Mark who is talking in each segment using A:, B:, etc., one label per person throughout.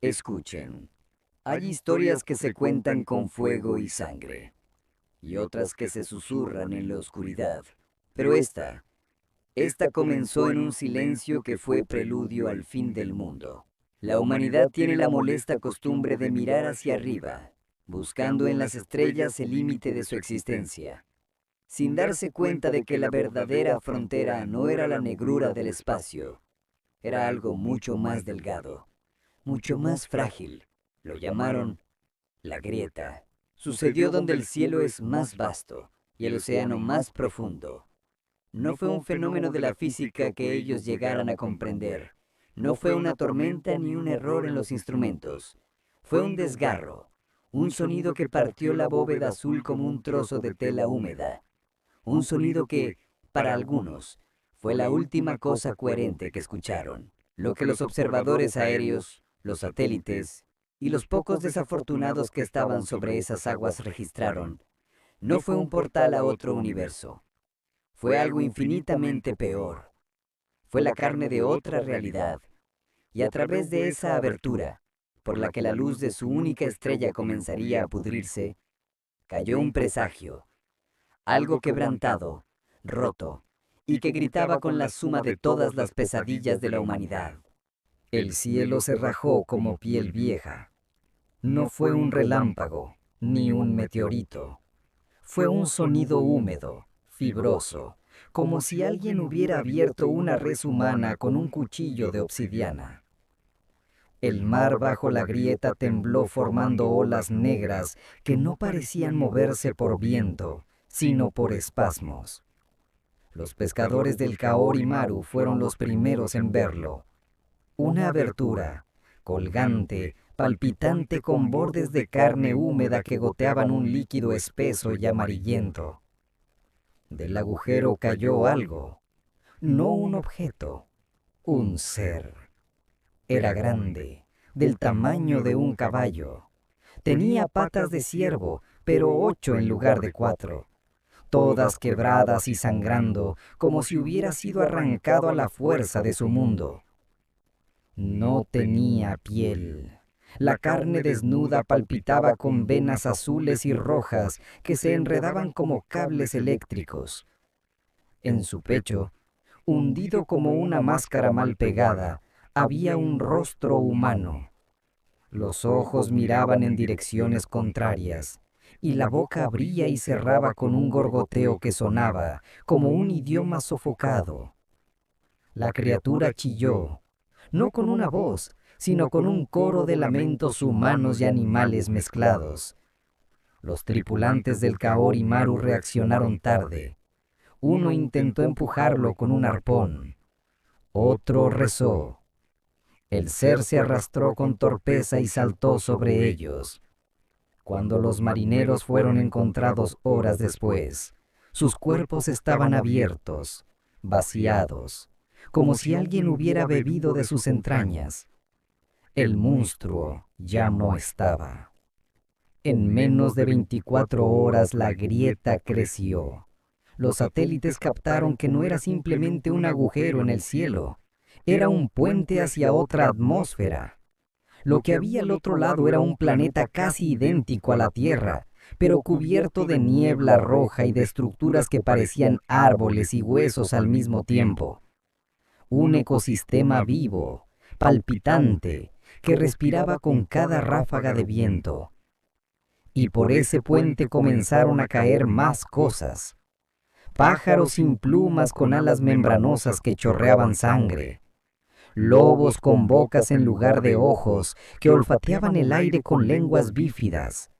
A: Escuchen, hay historias que se cuentan con fuego y sangre, y otras que se susurran en la oscuridad. Pero esta comenzó en un silencio que fue preludio al fin del mundo. La humanidad tiene la molesta costumbre de mirar hacia arriba, buscando en las estrellas el límite de su existencia, sin darse cuenta de que la verdadera frontera no era la negrura del espacio, era algo mucho más delgado, mucho más frágil. Lo llamaron la grieta. Sucedió donde el cielo es más vasto y el océano más profundo. No fue un fenómeno de la física que ellos llegaran a comprender. No fue una tormenta ni un error en los instrumentos. Fue un desgarro, un sonido que partió la bóveda azul como un trozo de tela húmeda. Un sonido que, para algunos, fue la última cosa coherente que escucharon. Lo que los observadores aéreos, los satélites y los pocos desafortunados que estaban sobre esas aguas registraron, no fue un portal a otro universo. Fue algo infinitamente peor. Fue la carne de otra realidad. Y a través de esa abertura, por la que la luz de su única estrella comenzaría a pudrirse, cayó un presagio, algo quebrantado, roto, y que gritaba con la suma de todas las pesadillas de la humanidad. El cielo se rajó como piel vieja. No fue un relámpago, ni un meteorito. Fue un sonido húmedo, fibroso, como si alguien hubiera abierto una res humana con un cuchillo de obsidiana. El mar bajo la grieta tembló formando olas negras que no parecían moverse por viento, sino por espasmos. Los pescadores del Kaori Maru fueron los primeros en verlo. Una abertura, colgante, palpitante con bordes de carne húmeda que goteaban un líquido espeso y amarillento. Del agujero cayó algo, no un objeto, un ser. Era grande, del tamaño de un caballo. Tenía patas de ciervo, pero 8 en lugar de 4, todas quebradas y sangrando, como si hubiera sido arrancado a la fuerza de su mundo. No tenía piel. La carne desnuda palpitaba con venas azules y rojas que se enredaban como cables eléctricos. En su pecho, hundido como una máscara mal pegada, había un rostro humano. Los ojos miraban en direcciones contrarias, y la boca abría y cerraba con un gorgoteo que sonaba como un idioma sofocado. La criatura chilló, no con una voz, sino con un coro de lamentos humanos y animales mezclados. Los tripulantes del Kaori Maru reaccionaron tarde. Uno intentó empujarlo con un arpón. Otro rezó. El ser se arrastró con torpeza y saltó sobre ellos. Cuando los marineros fueron encontrados horas después, sus cuerpos estaban abiertos, vaciados, como si alguien hubiera bebido de sus entrañas. El monstruo ya no estaba. En menos de 24 horas la grieta creció. Los satélites captaron que no era simplemente un agujero en el cielo, era un puente hacia otra atmósfera. Lo que había al otro lado era un planeta casi idéntico a la Tierra, pero cubierto de niebla roja y de estructuras que parecían árboles y huesos al mismo tiempo. Un ecosistema vivo, palpitante, que respiraba con cada ráfaga de viento. Y por ese puente comenzaron a caer más cosas. Pájaros sin plumas con alas membranosas que chorreaban sangre. Lobos con bocas en lugar de ojos que olfateaban el aire con lenguas bífidas.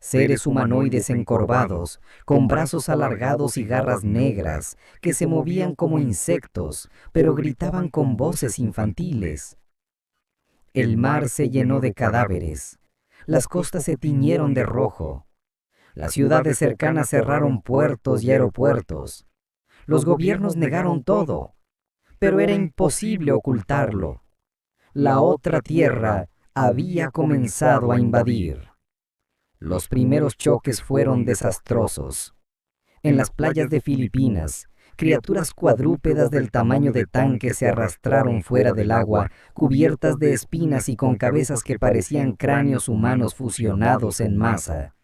A: Seres humanoides encorvados, con brazos alargados y garras negras, que se movían como insectos, pero gritaban con voces infantiles. El mar se llenó de cadáveres. Las costas se tiñeron de rojo. Las ciudades cercanas cerraron puertos y aeropuertos. Los gobiernos negaron todo, pero era imposible ocultarlo. La otra tierra había comenzado a invadir. Los primeros choques fueron desastrosos. En las playas de Filipinas,
B: Criaturas cuadrúpedas del tamaño de tanques se arrastraron fuera del agua, cubiertas de espinas y con cabezas que parecían cráneos humanos fusionados en masa.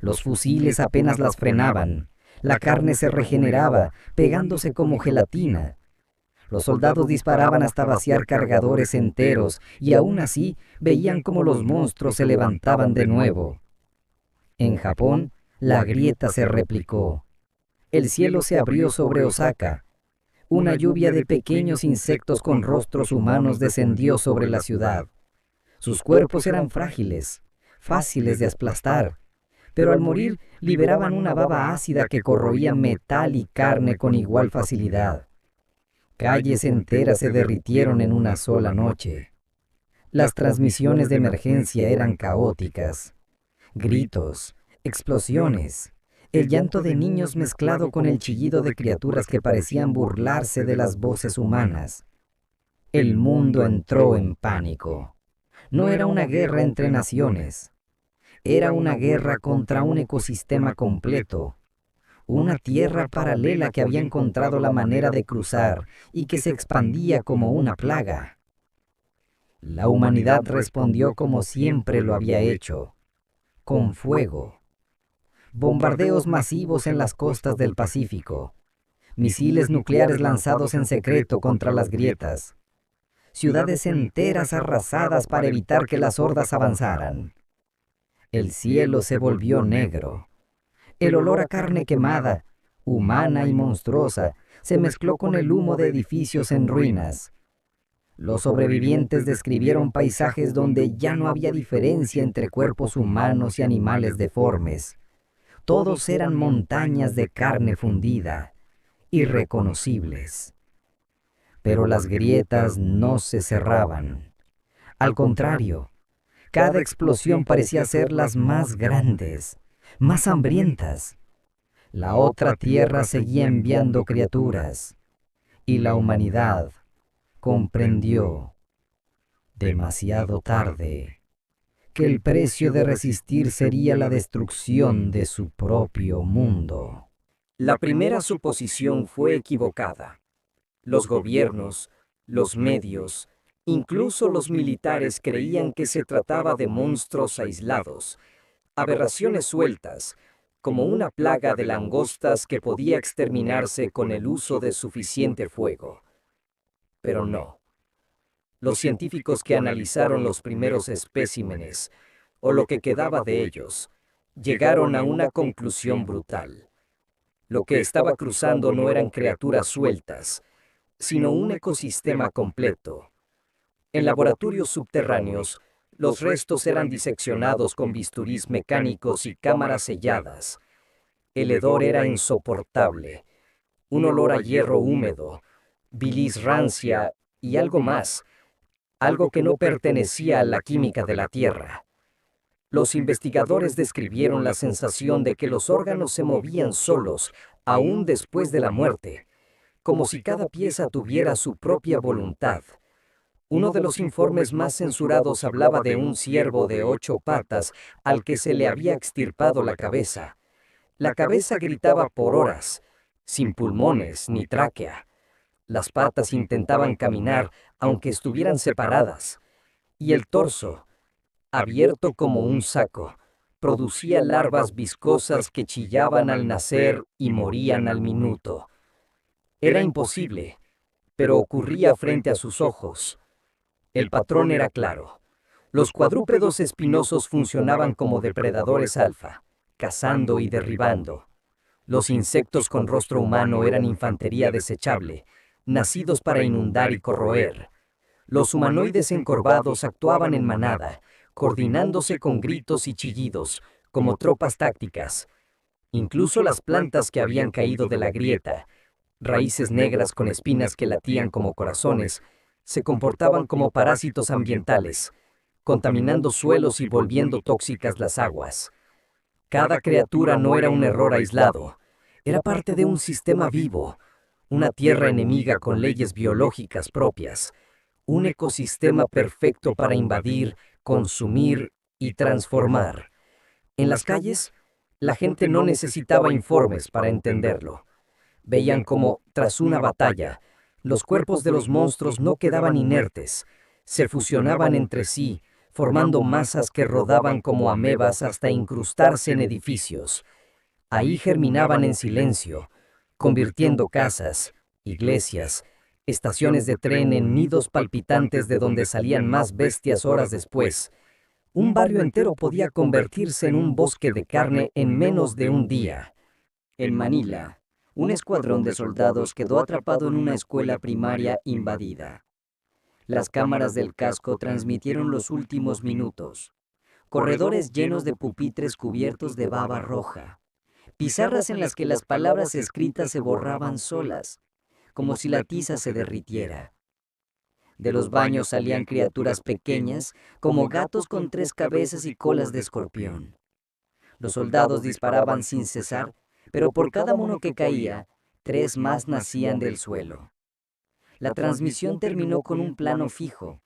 B: Los fusiles apenas las frenaban. La carne se regeneraba, pegándose como gelatina. Los soldados disparaban hasta vaciar cargadores enteros y aún así veían cómo los monstruos se levantaban de nuevo. En Japón, la grieta se replicó. El cielo se abrió sobre Osaka. Una lluvia de pequeños insectos con rostros humanos descendió sobre la ciudad. Sus cuerpos eran frágiles, fáciles de aplastar, pero al morir liberaban una baba ácida que corroía metal y carne con igual facilidad. Calles enteras se derritieron en una sola noche. Las transmisiones de emergencia eran caóticas. Gritos, explosiones, el llanto de niños mezclado con el chillido de criaturas que parecían burlarse de las voces humanas. El mundo entró en pánico. No era una guerra entre naciones. Era una guerra contra un ecosistema completo. Una tierra paralela que había encontrado la manera de cruzar y que se expandía como una plaga. La humanidad respondió como siempre lo había hecho, con fuego. Bombardeos masivos en las costas del Pacífico, misiles nucleares lanzados en secreto contra las grietas, ciudades enteras arrasadas para evitar que las hordas avanzaran. El cielo se volvió negro. El olor a carne quemada, humana y monstruosa, se mezcló con el humo de edificios en ruinas. Los sobrevivientes describieron paisajes donde ya no había diferencia entre cuerpos humanos y animales deformes. Todos eran montañas de carne fundida, irreconocibles. Pero las grietas no se cerraban. Al contrario, cada explosión parecía ser las más grandes, más hambrientas. La otra tierra seguía enviando criaturas, y la humanidad comprendió, demasiado tarde, que el precio de resistir sería la destrucción de su propio mundo.
C: La primera suposición fue equivocada. Los gobiernos, los medios, incluso los militares creían que se trataba de monstruos aislados, aberraciones sueltas, como una plaga de langostas que podía exterminarse con el uso de suficiente fuego. Pero no. Los científicos que analizaron los primeros especímenes, o lo que quedaba de ellos, llegaron a una conclusión brutal. Lo que estaba cruzando no eran criaturas sueltas, sino un ecosistema completo. En laboratorios subterráneos, los restos eran diseccionados con bisturís mecánicos y cámaras selladas. El hedor era insoportable, un olor a hierro húmedo, bilis rancia y algo más, algo que no pertenecía a la química de la Tierra. Los investigadores describieron la sensación de que los órganos se movían solos, aún después de la muerte, como si cada pieza tuviera su propia voluntad. Uno de los informes más censurados hablaba de un ciervo de 8 patas al que se le había extirpado la cabeza. La cabeza gritaba por horas, sin pulmones ni tráquea. Las patas intentaban caminar, aunque estuvieran separadas. Y el torso, abierto como un saco, producía larvas viscosas que chillaban al nacer y morían al minuto. Era imposible, pero ocurría frente a sus ojos. El patrón era claro. Los cuadrúpedos espinosos funcionaban como depredadores alfa, cazando y derribando. Los insectos con rostro humano eran infantería desechable, nacidos para inundar y corroer. Los humanoides encorvados actuaban en manada, coordinándose con gritos y chillidos, como tropas tácticas. Incluso las plantas que habían caído de la grieta, raíces negras con espinas que latían como corazones, se comportaban como parásitos ambientales, contaminando suelos y volviendo tóxicas las aguas. Cada criatura no era un error aislado, era parte de un sistema vivo, una tierra enemiga con leyes biológicas propias, un ecosistema perfecto para invadir, consumir y transformar. En las calles, la gente no necesitaba informes para entenderlo. Veían como, tras una batalla, los cuerpos de los monstruos no quedaban inertes, se fusionaban entre sí, formando masas que rodaban como amebas hasta incrustarse en edificios. Ahí germinaban en silencio, convirtiendo casas, iglesias, estaciones de tren en nidos palpitantes de donde salían más bestias horas después. Un barrio entero podía convertirse en un bosque de carne en menos de un día.
A: En Manila, un escuadrón de soldados quedó atrapado en una escuela primaria invadida. Las cámaras del casco transmitieron los últimos minutos. Corredores llenos de pupitres cubiertos de baba roja. Pizarras en las que las palabras escritas se borraban solas, como si la tiza se derritiera. De los baños salían criaturas pequeñas, como gatos con 3 cabezas y colas de escorpión. Los soldados disparaban sin cesar, pero por cada mono que caía, 3 más nacían del suelo. La transmisión terminó con un plano fijo.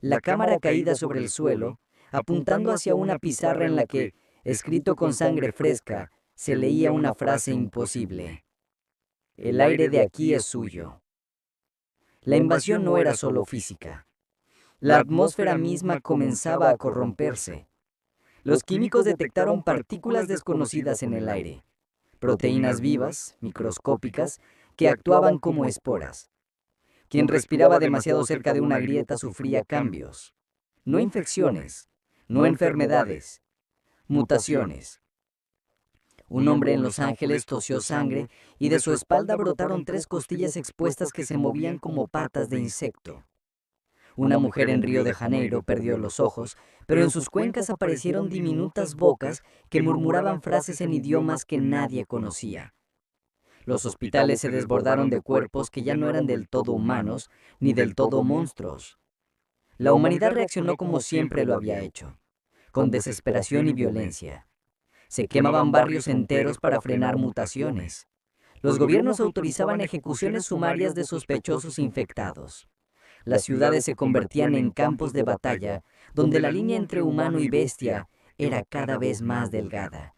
A: La cámara caída sobre el suelo, apuntando hacia una pizarra en la que, escrito con sangre fresca, se leía una frase imposible. El aire de aquí es suyo. La invasión no era solo física. La atmósfera misma comenzaba a corromperse. Los químicos detectaron partículas desconocidas en el aire, proteínas vivas, microscópicas, que actuaban como esporas. Quien respiraba demasiado cerca de una grieta sufría cambios. No infecciones, no enfermedades, mutaciones. Un hombre en Los Ángeles tosió sangre y de su espalda brotaron 3 costillas expuestas que se movían como patas de insecto. Una mujer en Río de Janeiro perdió los ojos, pero en sus cuencas aparecieron diminutas bocas que murmuraban frases en idiomas que nadie conocía. Los hospitales se desbordaron de cuerpos que ya no eran del todo humanos ni del todo monstruos. La humanidad reaccionó como siempre lo había hecho, con desesperación y violencia. Se quemaban barrios enteros para frenar mutaciones. Los gobiernos autorizaban ejecuciones sumarias de sospechosos infectados. Las ciudades se convertían en campos de batalla, donde la línea entre humano y bestia era cada vez más delgada.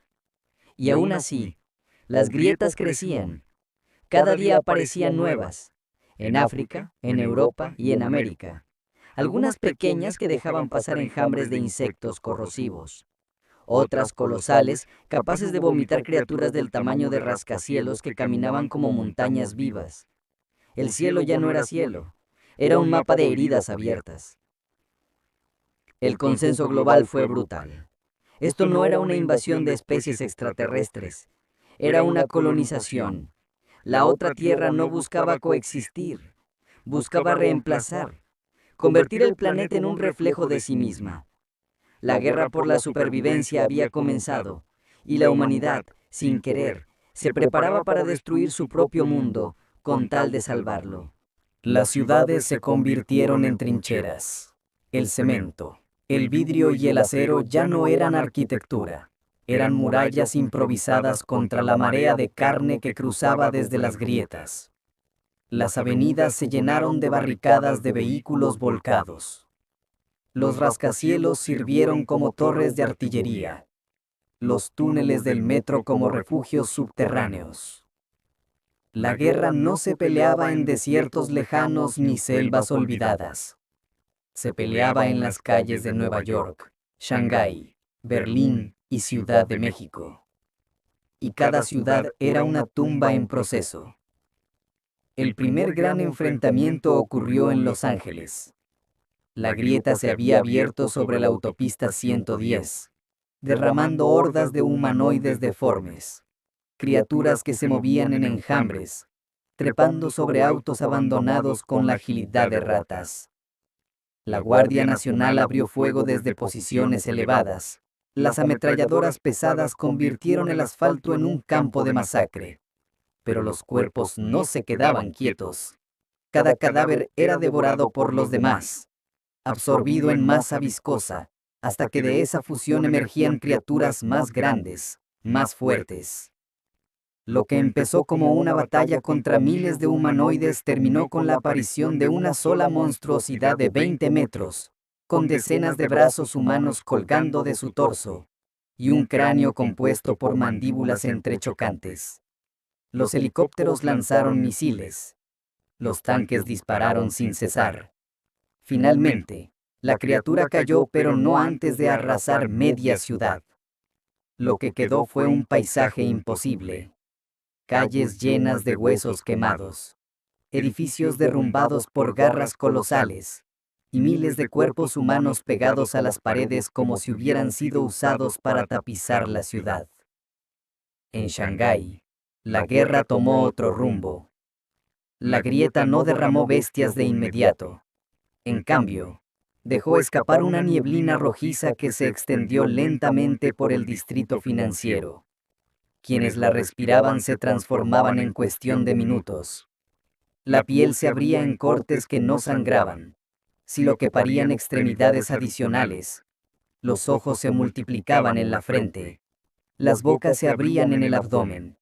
A: Y aún así, las grietas crecían. Cada día aparecían nuevas, en África, en Europa y en América. Algunas pequeñas que dejaban pasar enjambres de insectos corrosivos. Otras colosales, capaces de vomitar criaturas del tamaño de rascacielos que caminaban como montañas vivas. El cielo ya no era cielo, era un mapa de heridas abiertas. El consenso global fue brutal. Esto no era una invasión de especies extraterrestres, era una colonización. La otra tierra no buscaba coexistir, buscaba reemplazar, convertir el planeta en un reflejo de sí misma. La guerra por la supervivencia había comenzado, y la humanidad, sin querer, se preparaba para destruir su propio mundo, con tal de salvarlo.
C: Las ciudades se convirtieron en trincheras. El cemento, el vidrio y el acero ya no eran arquitectura. Eran murallas improvisadas contra la marea de carne que cruzaba desde las grietas. Las avenidas se llenaron de barricadas de vehículos volcados. Los rascacielos sirvieron como torres de artillería. Los túneles del metro como refugios subterráneos. La guerra no se peleaba en desiertos lejanos ni selvas olvidadas. Se peleaba en las calles de Nueva York, Shanghái, Berlín y Ciudad de México. Y cada ciudad era una tumba en proceso. El primer gran enfrentamiento ocurrió en Los Ángeles. La grieta se había abierto sobre la autopista 110, derramando hordas de humanoides deformes, criaturas que se movían en enjambres, trepando sobre autos abandonados con la agilidad de ratas. La Guardia Nacional abrió fuego desde posiciones elevadas. Las ametralladoras pesadas convirtieron el asfalto en un campo de masacre. Pero los cuerpos no se quedaban quietos. Cada cadáver era devorado por los demás, absorbido en masa viscosa, hasta que de esa fusión emergían criaturas más grandes, más fuertes. Lo que empezó como una batalla contra miles de humanoides terminó con la aparición de una sola monstruosidad de 20 metros, con decenas de brazos humanos colgando de su torso, y un cráneo compuesto por mandíbulas entrechocantes.
B: Los helicópteros lanzaron misiles. Los tanques dispararon sin cesar. Finalmente, la criatura cayó, pero no antes de arrasar media ciudad. Lo que quedó fue un paisaje imposible. Calles llenas de huesos quemados, edificios derrumbados por garras colosales, y miles de cuerpos humanos pegados a las paredes como si hubieran sido usados para tapizar la ciudad. En Shanghái, la guerra tomó otro rumbo. La grieta no derramó bestias de inmediato. En cambio, dejó escapar una nieblina rojiza que se extendió lentamente por el distrito financiero. Quienes la respiraban se transformaban en cuestión de minutos. La piel se abría en cortes que no sangraban, sino que parían extremidades adicionales. Los ojos se multiplicaban en la frente. Las bocas se abrían en el abdomen.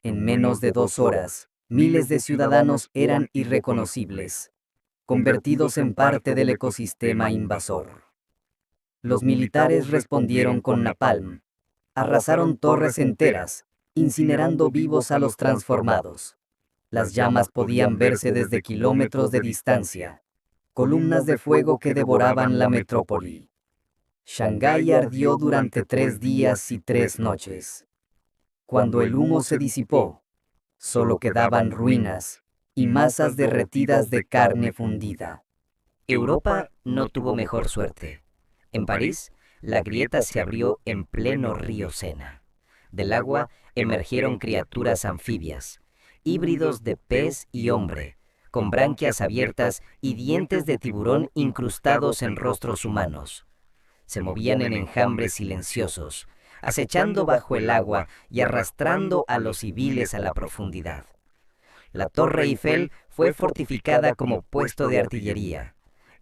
B: En menos de 2 horas, miles de ciudadanos eran irreconocibles, convertidos en parte del ecosistema invasor. Los militares respondieron con napalm. Arrasaron torres enteras, incinerando vivos a los transformados. Las llamas podían verse desde kilómetros de distancia, columnas de fuego que devoraban la metrópoli. Shanghái ardió durante 3 días y 3 noches. Cuando el humo se disipó, solo quedaban ruinas y masas derretidas de carne fundida.
A: Europa no tuvo mejor suerte. En París, la grieta se abrió en pleno río Sena. Del agua emergieron criaturas anfibias, híbridos de pez y hombre, con branquias abiertas y dientes de tiburón incrustados en rostros humanos. Se movían en enjambres silenciosos, acechando bajo el agua y arrastrando a los civiles a la profundidad. La Torre Eiffel fue fortificada como puesto de artillería.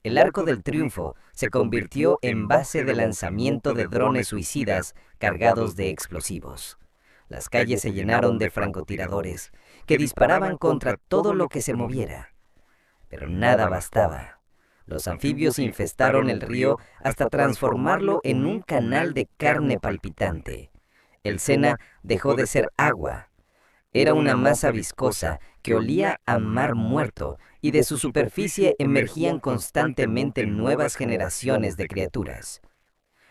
A: El Arco del Triunfo se convirtió en base de lanzamiento de drones suicidas cargados de explosivos. Las calles se llenaron de francotiradores que disparaban contra todo lo que se moviera. Pero nada bastaba. Los anfibios infestaron el río hasta transformarlo en un canal de carne palpitante. El Sena dejó de ser agua. Era una masa viscosa que olía a mar muerto, y de su superficie emergían constantemente nuevas generaciones de criaturas.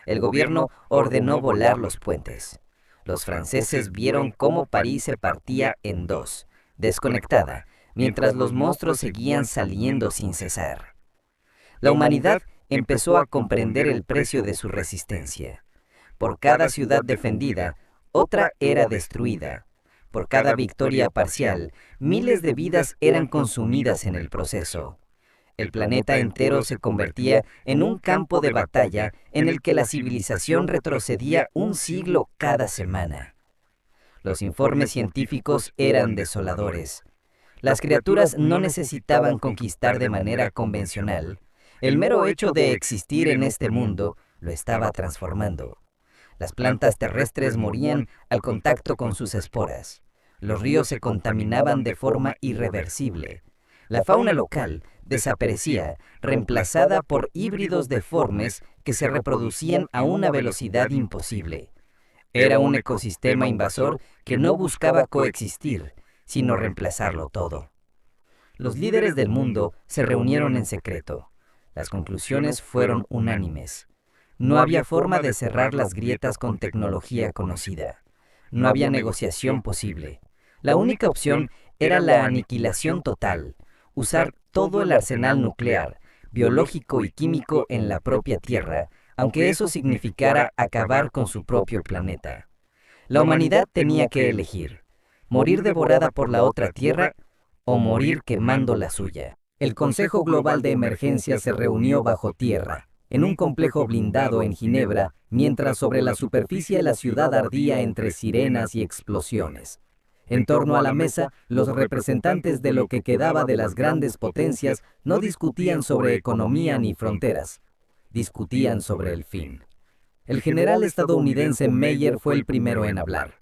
A: El gobierno ordenó volar los puentes. Los franceses vieron cómo París se partía en 2, desconectada, mientras los monstruos seguían saliendo sin cesar. La humanidad empezó a comprender el precio de su resistencia. Por cada ciudad defendida, otra era destruida. Por cada victoria parcial, miles de vidas eran consumidas en el proceso. El planeta entero se convertía en un campo de batalla en el que la civilización retrocedía un siglo cada semana. Los informes científicos eran desoladores. Las criaturas no necesitaban conquistar de manera convencional. El mero hecho de existir en este mundo lo estaba transformando. Las plantas terrestres morían al contacto con sus esporas. Los ríos se contaminaban de forma irreversible. La fauna local desaparecía, reemplazada por híbridos deformes que se reproducían a una velocidad imposible. Era un ecosistema invasor que no buscaba coexistir, sino reemplazarlo todo. Los líderes del mundo se reunieron en secreto. Las conclusiones fueron unánimes. No había forma de cerrar las grietas con tecnología conocida. No había negociación posible. La única opción era la aniquilación total, usar todo el arsenal nuclear, biológico y químico en la propia Tierra, aunque eso significara acabar con su propio planeta. La humanidad tenía que elegir, morir devorada por la otra Tierra o morir quemando la suya. El Consejo Global de Emergencia se reunió bajo tierra, en un complejo blindado en Ginebra, mientras sobre la superficie la ciudad ardía entre sirenas y explosiones. En torno a la mesa, los representantes de lo que quedaba de las grandes potencias no discutían sobre economía ni fronteras, discutían sobre el fin. El general estadounidense Meyer fue el primero en hablar.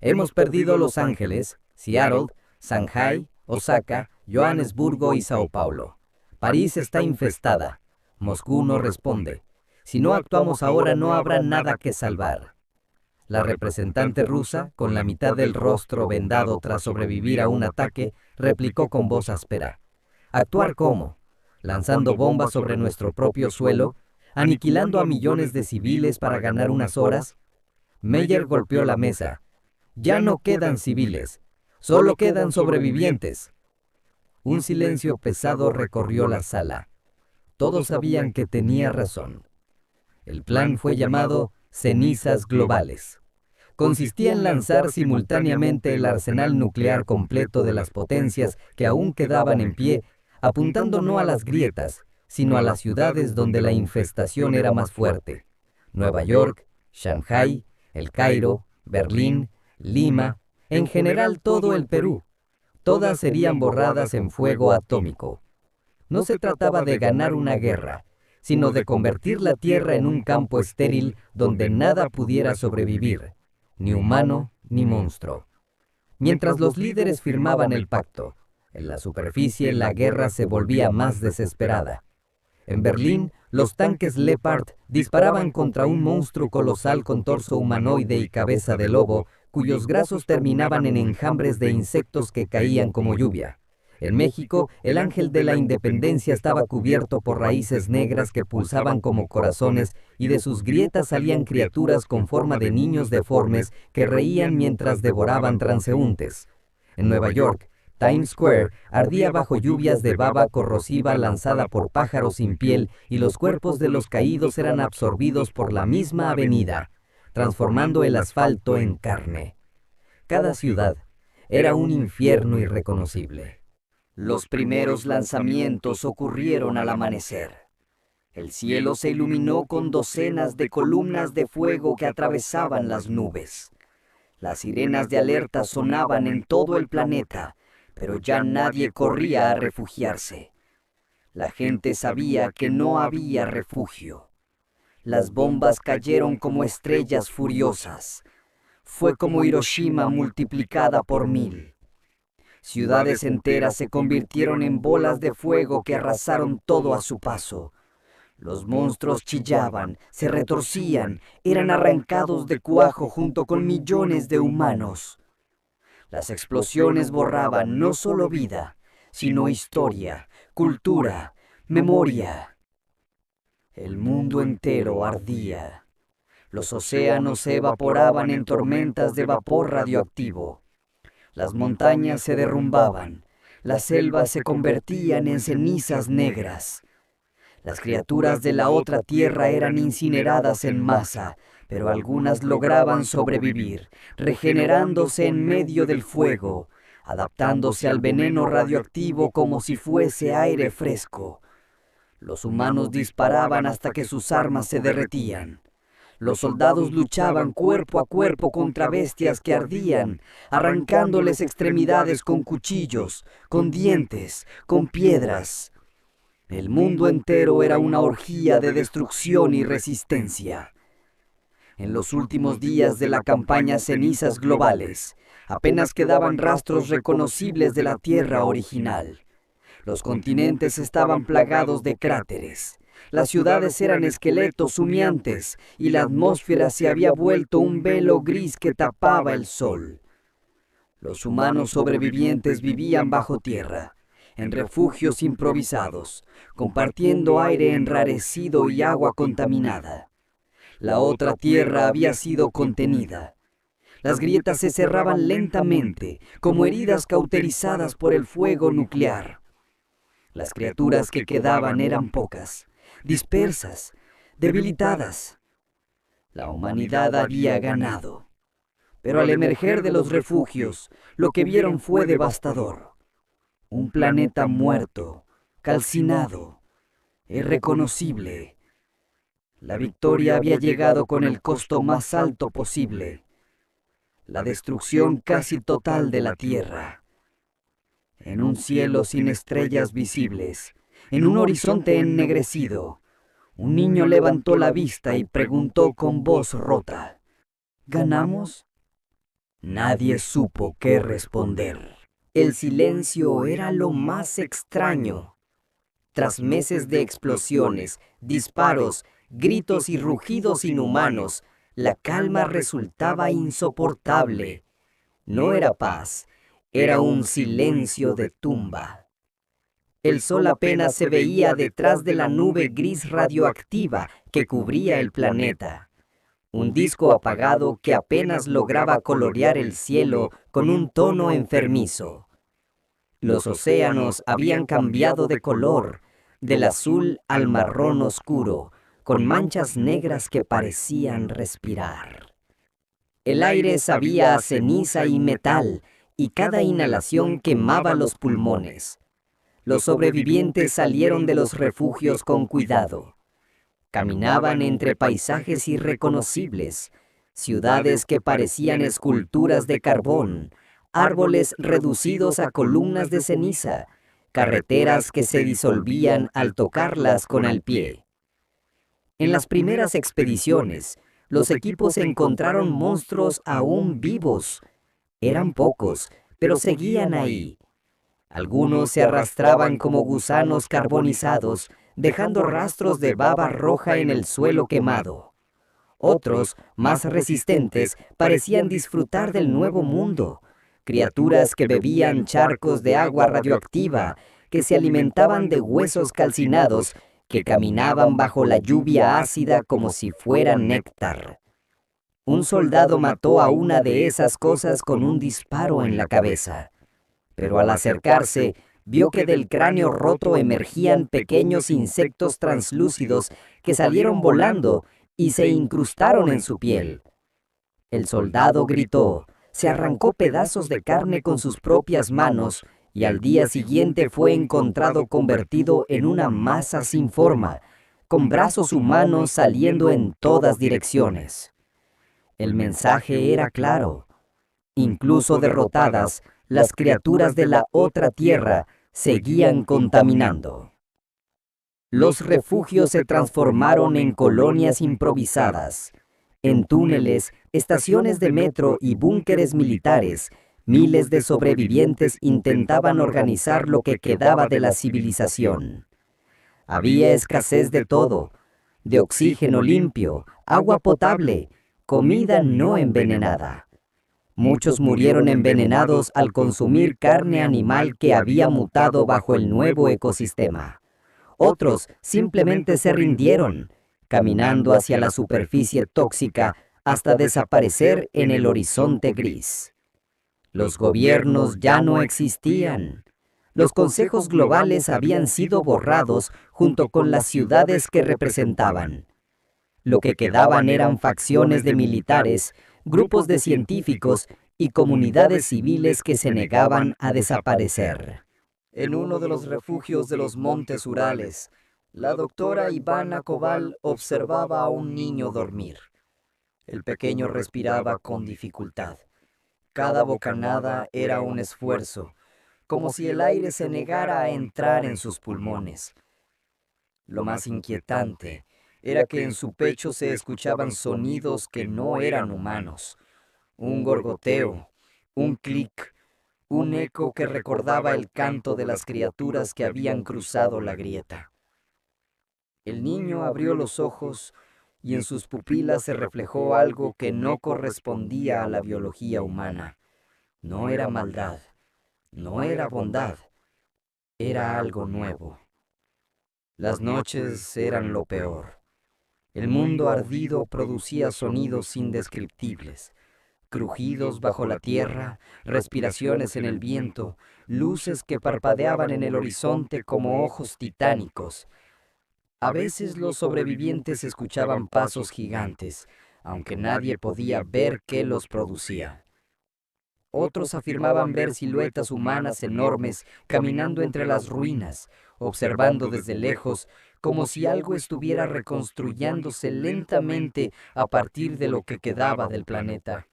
A: Hemos perdido Los Ángeles, Seattle, Shanghái, Osaka, Johannesburgo y Sao Paulo. París está infestada. Moscú no responde. Si no actuamos ahora no habrá nada que salvar.
B: La representante rusa, con la mitad del rostro vendado tras sobrevivir a un ataque, replicó con voz áspera: ¿Actuar cómo? ¿Lanzando bombas sobre nuestro propio suelo? ¿Aniquilando a millones de civiles para ganar unas horas? Meyer golpeó la mesa. Ya no quedan civiles, solo quedan sobrevivientes. Un silencio pesado recorrió la sala. Todos sabían que tenía razón. El plan fue llamado Cenizas Globales. Consistía en lanzar simultáneamente el arsenal nuclear completo de las potencias que aún quedaban en pie, apuntando no a las grietas, sino a las ciudades donde la infestación era más fuerte: Nueva York, Shanghái, El Cairo, Berlín, Lima, en general todo el Perú. Todas serían borradas en fuego atómico. No se trataba de ganar una guerra, sino de convertir la Tierra en un campo estéril donde nada pudiera sobrevivir, ni humano ni monstruo. Mientras los líderes firmaban el pacto, en la superficie la guerra se volvía más desesperada. En Berlín, los tanques Leopard disparaban contra un monstruo colosal con torso humanoide y cabeza de lobo, cuyos brazos terminaban en enjambres de insectos que caían como lluvia. En México, el ángel de la independencia estaba cubierto por raíces negras que pulsaban como corazones, y de sus grietas salían criaturas con forma de niños deformes que reían mientras devoraban transeúntes. En Nueva York, Times Square ardía bajo lluvias de baba corrosiva lanzada por pájaros sin piel, y los cuerpos de los caídos eran absorbidos por la misma avenida, transformando el asfalto en carne. Cada ciudad era un infierno irreconocible.
A: Los primeros lanzamientos ocurrieron al amanecer. El cielo se iluminó con docenas de columnas de fuego que atravesaban las nubes. Las sirenas de alerta sonaban en todo el planeta, pero ya nadie corría a refugiarse. La gente sabía que no había refugio. Las bombas cayeron como estrellas furiosas. Fue como Hiroshima multiplicada por 1000. Ciudades enteras se convirtieron en bolas de fuego que arrasaron todo a su paso. Los monstruos chillaban, se retorcían, eran arrancados de cuajo junto con millones de humanos. Las explosiones borraban no solo vida, sino historia, cultura, memoria. El mundo entero ardía. Los océanos se evaporaban en tormentas de vapor radioactivo. Las montañas se derrumbaban, las selvas se convertían en cenizas negras. Las criaturas de la otra tierra eran incineradas en masa, pero algunas lograban sobrevivir, regenerándose en medio del fuego, adaptándose al veneno radioactivo como si fuese aire fresco. Los humanos disparaban hasta que sus armas se derretían. Los soldados luchaban cuerpo a cuerpo contra bestias que ardían, arrancándoles extremidades con cuchillos, con dientes, con piedras. El mundo entero era una orgía de destrucción y resistencia. En los últimos días de la campaña Cenizas Globales, apenas quedaban rastros reconocibles de la Tierra original. Los continentes estaban plagados de cráteres. Las ciudades eran esqueletos humeantes y la atmósfera se había vuelto un velo gris que tapaba el sol. Los humanos sobrevivientes vivían bajo tierra, en refugios improvisados, compartiendo aire enrarecido y agua contaminada. La otra tierra había sido contenida. Las grietas se cerraban lentamente, como heridas cauterizadas por el fuego nuclear. Las criaturas que quedaban eran pocas, dispersas, debilitadas. La humanidad había ganado. Pero al emerger de los refugios, lo que vieron fue devastador. Un planeta muerto, calcinado, irreconocible. La victoria había llegado con el costo más alto posible: la destrucción casi total de la Tierra. En un cielo sin estrellas visibles, en un horizonte ennegrecido, un niño levantó la vista y preguntó con voz rota: ¿ganamos? Nadie supo qué responder. El silencio era lo más extraño. Tras meses de explosiones, disparos, gritos y rugidos inhumanos, la calma resultaba insoportable. No era paz, era un silencio de tumba. El sol apenas se veía detrás de la nube gris radioactiva que cubría el planeta. Un disco apagado que apenas lograba colorear el cielo con un tono enfermizo. Los océanos habían cambiado de color, del azul al marrón oscuro, con manchas negras que parecían respirar. El aire sabía a ceniza y metal, y cada inhalación quemaba los pulmones. Los sobrevivientes salieron de los refugios con cuidado. Caminaban entre paisajes irreconocibles, ciudades que parecían esculturas de carbón, árboles reducidos a columnas de ceniza, carreteras que se disolvían al tocarlas con el pie. En las primeras expediciones, los equipos encontraron monstruos aún vivos. Eran pocos, pero seguían ahí. Algunos se arrastraban como gusanos carbonizados, dejando rastros de baba roja en el suelo quemado. Otros, más resistentes, parecían disfrutar del nuevo mundo. Criaturas que bebían charcos de agua radioactiva, que se alimentaban de huesos calcinados, que caminaban bajo la lluvia ácida como si fueran néctar. Un soldado mató a una de esas cosas con un disparo en la cabeza. Pero al acercarse, vio que del cráneo roto emergían pequeños insectos translúcidos que salieron volando y se incrustaron en su piel. El soldado gritó, se arrancó pedazos de carne con sus propias manos y al día siguiente fue encontrado convertido en una masa sin forma, con brazos humanos saliendo en todas direcciones. El mensaje era claro. Incluso derrotadas, las criaturas de la otra tierra seguían contaminando. Los refugios se transformaron en colonias improvisadas. En túneles, estaciones de metro y búnkeres militares, miles de sobrevivientes intentaban organizar lo que quedaba de la civilización. Había escasez de todo, de oxígeno limpio, agua potable, comida no envenenada. Muchos murieron envenenados al consumir carne animal que había mutado bajo el nuevo ecosistema. Otros simplemente se rindieron, caminando hacia la superficie tóxica hasta desaparecer en el horizonte gris. Los gobiernos ya no existían. Los consejos globales habían sido borrados junto con las ciudades que representaban. Lo que quedaban eran facciones de militares, grupos de científicos y comunidades civiles que se negaban a desaparecer. En uno de los refugios de los Montes Urales, la doctora Ivana Koval observaba a un niño dormir. El pequeño respiraba con dificultad. Cada bocanada era un esfuerzo, como si el aire se negara a entrar en sus pulmones. Lo más inquietante era que en su pecho se escuchaban sonidos que no eran humanos. Un gorgoteo, un clic, un eco que recordaba el canto de las criaturas que habían cruzado la grieta. El niño abrió los ojos y en sus pupilas se reflejó algo que no correspondía a la biología humana. No era maldad, no era bondad, era algo nuevo. Las noches eran lo peor. El mundo ardido producía sonidos indescriptibles, crujidos bajo la tierra, respiraciones en el viento, luces que parpadeaban en el horizonte como ojos titánicos. A veces los sobrevivientes escuchaban pasos gigantes, aunque nadie podía ver qué los producía. Otros afirmaban ver siluetas humanas enormes caminando entre las ruinas, observando desde lejos como si algo estuviera reconstruyéndose lentamente a partir de lo que quedaba del planeta.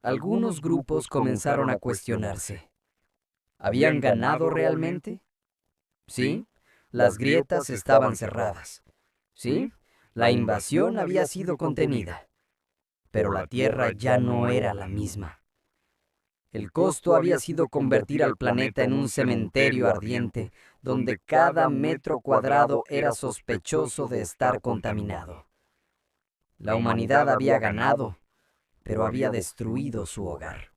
A: Algunos grupos comenzaron a cuestionarse. ¿Habían ganado realmente? Sí, las grietas estaban cerradas. Sí, la invasión había sido contenida. Pero la Tierra ya no era la misma. El costo había sido convertir al planeta en un cementerio ardiente, donde cada metro cuadrado era sospechoso de estar contaminado.
B: La humanidad había ganado, pero había destruido su hogar.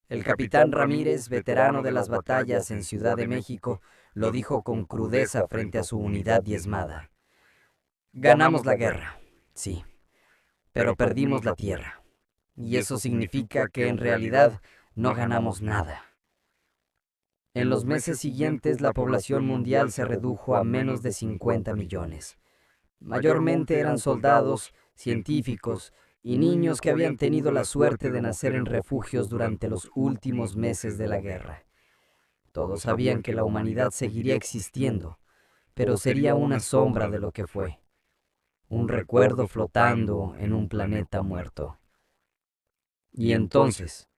B: El capitán Ramírez, veterano de las batallas en Ciudad de México, lo dijo con crudeza frente a su unidad diezmada. Ganamos la guerra, sí, pero perdimos la tierra. Y eso significa que en realidad no ganamos nada. En los meses siguientes la población mundial se redujo a menos de 50 millones. Mayormente eran soldados, científicos y niños que habían tenido la suerte de nacer en refugios durante los últimos meses de la guerra. Todos sabían que la humanidad seguiría existiendo, pero sería una sombra de lo que fue. Un recuerdo flotando en un planeta muerto. Y entonces,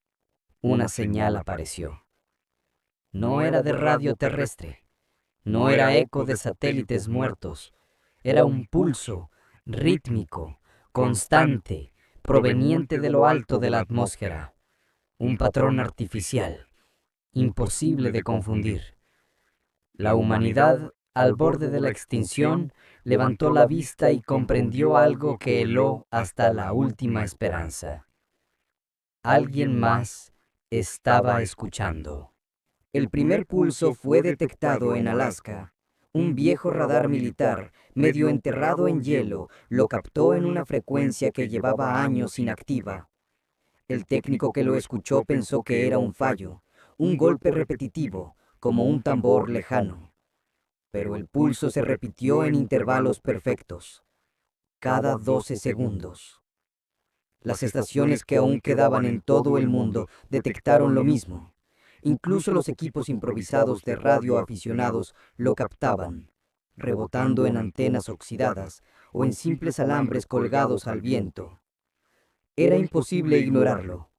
B: una señal apareció. No era de radio terrestre, no era eco de satélites muertos, era un pulso rítmico, constante, proveniente de lo alto de la atmósfera, un patrón artificial, imposible de confundir. La humanidad, al borde de la extinción, levantó la vista y comprendió algo que heló hasta la última esperanza. Alguien más estaba escuchando.
A: El primer pulso fue detectado en Alaska. Un viejo radar militar, medio enterrado en hielo, lo captó en una frecuencia que llevaba años inactiva. El técnico que lo escuchó pensó que era un fallo, un golpe repetitivo, como un tambor lejano. Pero el pulso se repitió en intervalos perfectos, cada 12 segundos. Las estaciones que aún quedaban en todo el mundo detectaron lo mismo. Incluso los equipos improvisados de radioaficionados lo captaban, rebotando en antenas oxidadas o en simples alambres colgados al viento. Era imposible ignorarlo.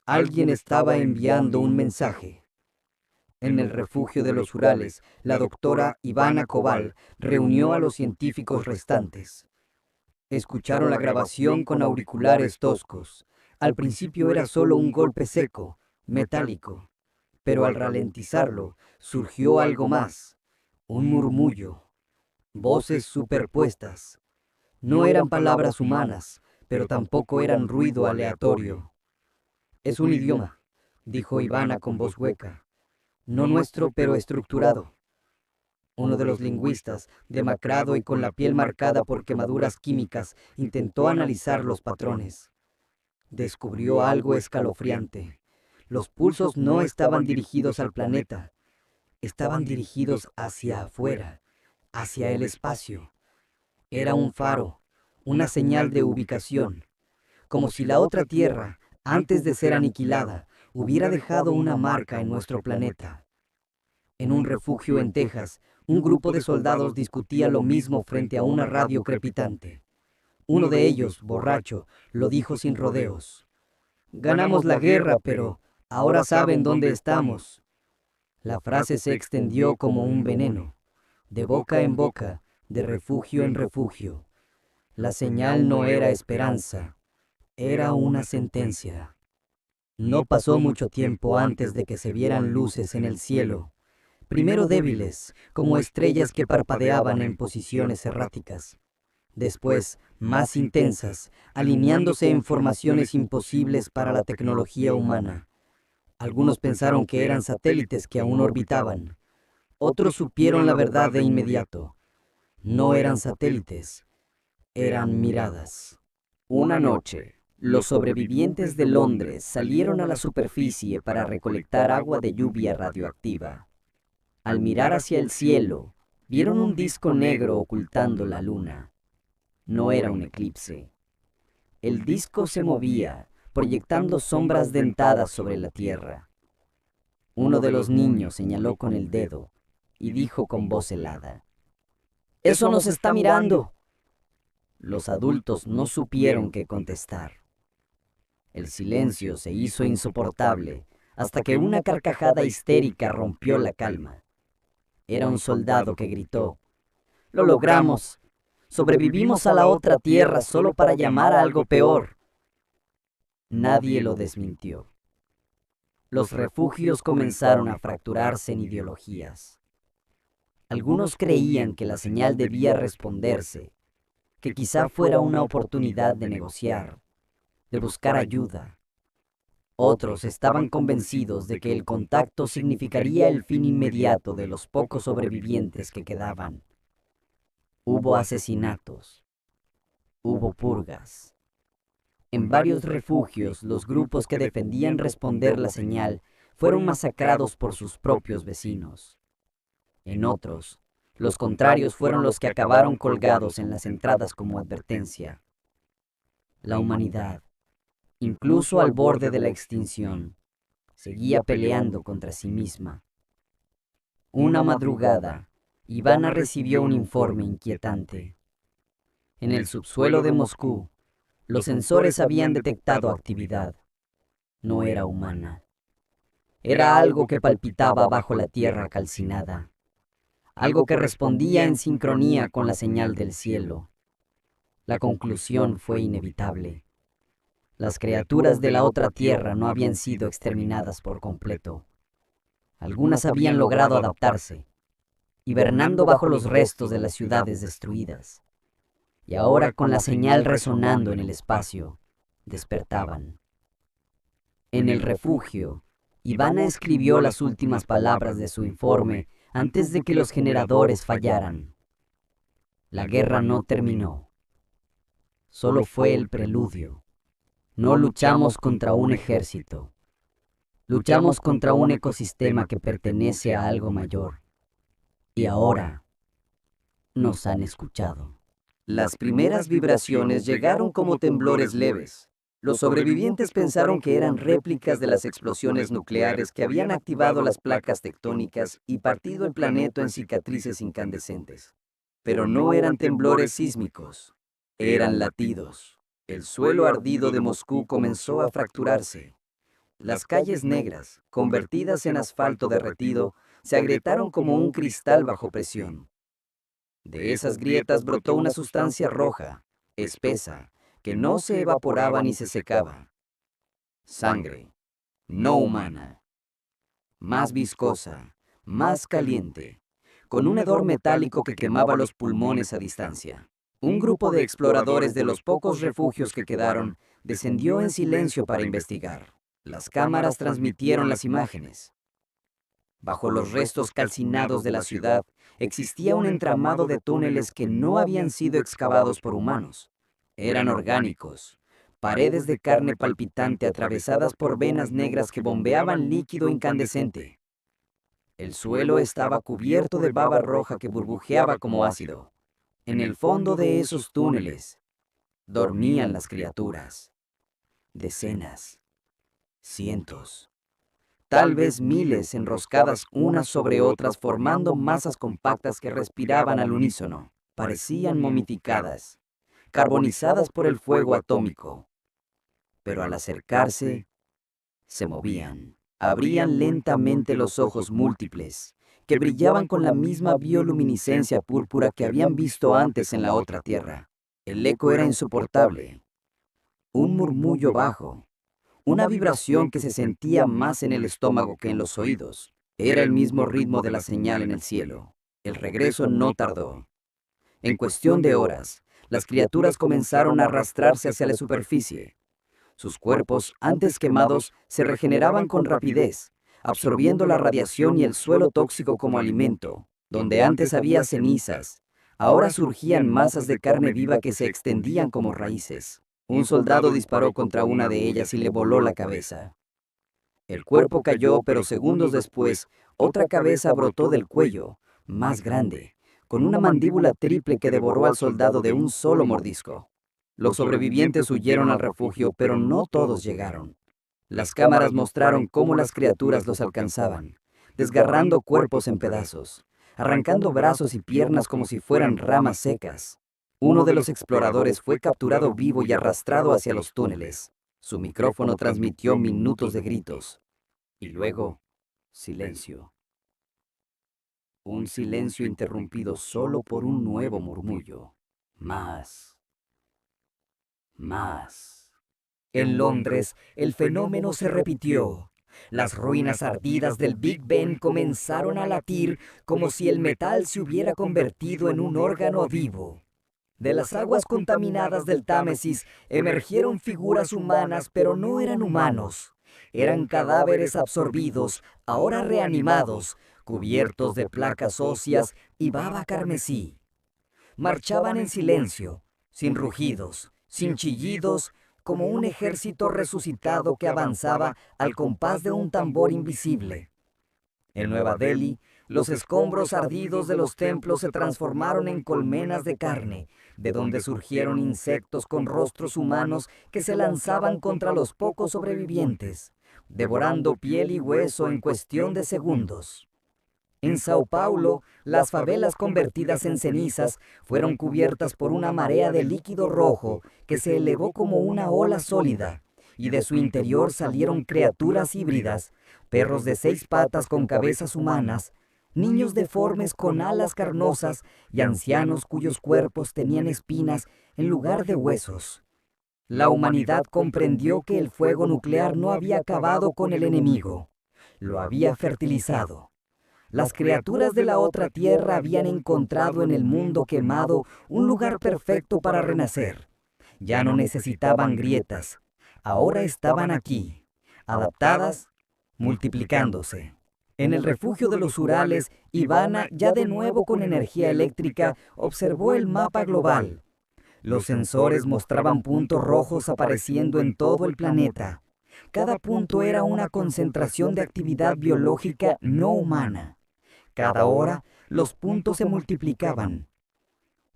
A: Alguien estaba enviando un mensaje. En el refugio de los Urales, la doctora Ivana Koval reunió a los científicos restantes. Escucharon la grabación con auriculares toscos. Al principio era solo un golpe seco, metálico. Pero al ralentizarlo, surgió algo más, un murmullo, voces superpuestas. No eran palabras humanas, pero tampoco eran ruido aleatorio. Es un idioma, dijo Ivana con voz hueca. No nuestro, pero estructurado. Uno de los lingüistas, demacrado y con la piel marcada por quemaduras químicas, intentó analizar los patrones. Descubrió algo escalofriante. Los pulsos no estaban dirigidos al planeta, estaban dirigidos hacia afuera, hacia el espacio. Era un faro, una señal de ubicación, como si la otra Tierra, antes de ser aniquilada, hubiera dejado una marca en nuestro planeta. En un refugio en Texas, un grupo de soldados discutía lo mismo frente a una radio crepitante. Uno de ellos, borracho, lo dijo sin rodeos. Ganamos la guerra, pero ahora saben dónde estamos. La frase se extendió como un veneno, de boca en boca, de refugio en refugio. La señal no era esperanza, era una sentencia. No pasó mucho tiempo antes de que se vieran luces en el cielo, primero débiles, como estrellas que parpadeaban en posiciones erráticas. Después, más intensas, alineándose en formaciones imposibles para la tecnología humana. Algunos pensaron que eran satélites que aún orbitaban. Otros supieron la verdad de inmediato. No eran satélites, eran miradas. Una noche, los sobrevivientes de Londres salieron a la superficie para recolectar agua de lluvia radioactiva. Al mirar hacia el cielo, vieron un disco negro ocultando la luna. No era un eclipse. El disco se movía, proyectando sombras dentadas sobre la tierra. Uno de los niños señaló con el dedo y dijo con voz helada: ¡Eso nos está mirando! Los adultos no supieron qué contestar. El silencio se hizo insoportable hasta que una carcajada histérica rompió la calma. Era un soldado que gritó: ¡Lo logramos! Sobrevivimos a la otra tierra solo para llamar a algo peor. Nadie lo desmintió. Los refugios comenzaron a fracturarse en ideologías. Algunos creían que la señal debía responderse, que quizá fuera una oportunidad de negociar, de buscar ayuda. Otros estaban convencidos de que el contacto significaría el fin inmediato de los pocos sobrevivientes que quedaban. Hubo asesinatos, hubo purgas. En varios refugios, los grupos que defendían responder la señal fueron masacrados por sus propios vecinos. En otros, los contrarios fueron los que acabaron colgados en las entradas como advertencia. La humanidad, incluso al borde de la extinción, seguía peleando contra sí misma. Una madrugada, Ivana recibió un informe inquietante. En el subsuelo de Moscú, los sensores habían detectado actividad. No era humana. Era algo que palpitaba bajo la tierra calcinada. Algo que respondía en sincronía con la señal del cielo. La conclusión fue inevitable. Las criaturas de la otra tierra no habían sido exterminadas por completo. Algunas habían logrado adaptarse, hibernando bajo los restos de las ciudades destruidas. Y ahora, con la señal resonando en el espacio, despertaban. En el refugio, Ivana escribió las últimas palabras de su informe antes de que los generadores fallaran. La guerra no terminó. Solo fue el preludio. No luchamos contra un ejército. Luchamos contra un ecosistema que pertenece a algo mayor. Y ahora nos han escuchado. Las primeras vibraciones llegaron como temblores leves. Los sobrevivientes pensaron que eran réplicas de las explosiones nucleares que habían activado las placas tectónicas y partido el planeta en cicatrices incandescentes. Pero no eran temblores sísmicos, eran latidos. El suelo ardido de Moscú comenzó a fracturarse. Las calles negras, convertidas en asfalto derretido, se agrietaron como un cristal bajo presión. De esas grietas brotó una sustancia roja, espesa, que no se evaporaba ni se secaba. Sangre, no humana. Más viscosa, más caliente, con un hedor metálico que quemaba los pulmones a distancia. Un grupo de exploradores de los pocos refugios que quedaron descendió en silencio para investigar. Las cámaras transmitieron las imágenes. Bajo los restos calcinados de la ciudad existía un entramado de túneles que no habían sido excavados por humanos. Eran orgánicos, paredes de carne palpitante atravesadas por venas negras que bombeaban líquido incandescente. El suelo estaba cubierto de baba roja que burbujeaba como ácido. En el fondo de esos túneles dormían las criaturas. Decenas, cientos, tal vez miles enroscadas unas sobre otras formando masas compactas que respiraban al unísono. Parecían momificadas, carbonizadas por el fuego atómico. Pero al acercarse, se movían. Abrían lentamente los ojos múltiples, que brillaban con la misma bioluminiscencia púrpura que habían visto antes en la otra tierra. El eco era insoportable. Un murmullo bajo, una vibración que se sentía más en el estómago que en los oídos. Era el mismo ritmo de la señal en el cielo. El regreso no tardó. En cuestión de horas, las criaturas comenzaron a arrastrarse hacia la superficie. Sus cuerpos, antes quemados, se regeneraban con rapidez, absorbiendo la radiación y el suelo tóxico como alimento. Donde antes había cenizas, ahora surgían masas de carne viva que se extendían como raíces. Un soldado disparó contra una de ellas y le voló la cabeza. El cuerpo cayó, pero segundos después, otra cabeza brotó del cuello, más grande, con una mandíbula triple que devoró al soldado de un solo mordisco. Los sobrevivientes huyeron al refugio, pero no todos llegaron. Las cámaras mostraron cómo las criaturas los alcanzaban, desgarrando cuerpos en pedazos, arrancando brazos y piernas como si fueran ramas secas. Uno de los exploradores fue capturado vivo y arrastrado hacia los túneles. Su micrófono transmitió minutos de gritos. Y luego, silencio. Un silencio interrumpido solo por un nuevo murmullo. Más. Más. En Londres, el fenómeno se repitió. Las ruinas ardidas del Big Ben comenzaron a latir como si el metal se hubiera convertido en un órgano vivo. De las aguas contaminadas del Támesis emergieron figuras humanas, pero no eran humanos. Eran cadáveres absorbidos, ahora reanimados, cubiertos de placas óseas y baba carmesí. Marchaban en silencio, sin rugidos, sin chillidos, como un ejército resucitado que avanzaba al compás de un tambor invisible. En Nueva Delhi, los escombros ardidos de los templos se transformaron en colmenas de carne, de donde surgieron insectos con rostros humanos que se lanzaban contra los pocos sobrevivientes, devorando piel y hueso en cuestión de segundos. En Sao Paulo, las favelas convertidas en cenizas fueron cubiertas por una marea de líquido rojo que se elevó como una ola sólida, y de su interior salieron criaturas híbridas, perros de 6 patas con cabezas humanas, niños deformes con alas carnosas y ancianos cuyos cuerpos tenían espinas en lugar de huesos. La humanidad comprendió que el fuego nuclear no había acabado con el enemigo, lo había fertilizado. Las criaturas de la otra tierra habían encontrado en el mundo quemado un lugar perfecto para renacer. Ya no necesitaban grietas, ahora estaban aquí, adaptadas, multiplicándose. En el refugio de los Urales, Ivana, ya de nuevo con energía eléctrica, observó el mapa global. Los sensores mostraban puntos rojos apareciendo en todo el planeta. Cada punto era una concentración de actividad biológica no humana. Cada hora, los puntos se multiplicaban.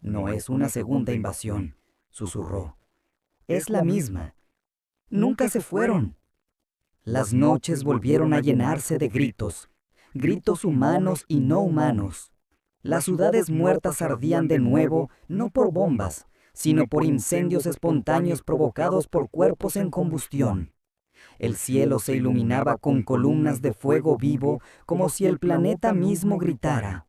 A: No es una segunda invasión, susurró. Es la misma. Nunca se fueron. Las noches volvieron a llenarse de gritos, gritos humanos y no humanos. Las ciudades muertas ardían de nuevo, no por bombas, sino por incendios espontáneos provocados por cuerpos en combustión. El cielo se iluminaba con columnas de fuego vivo, como si el planeta mismo gritara.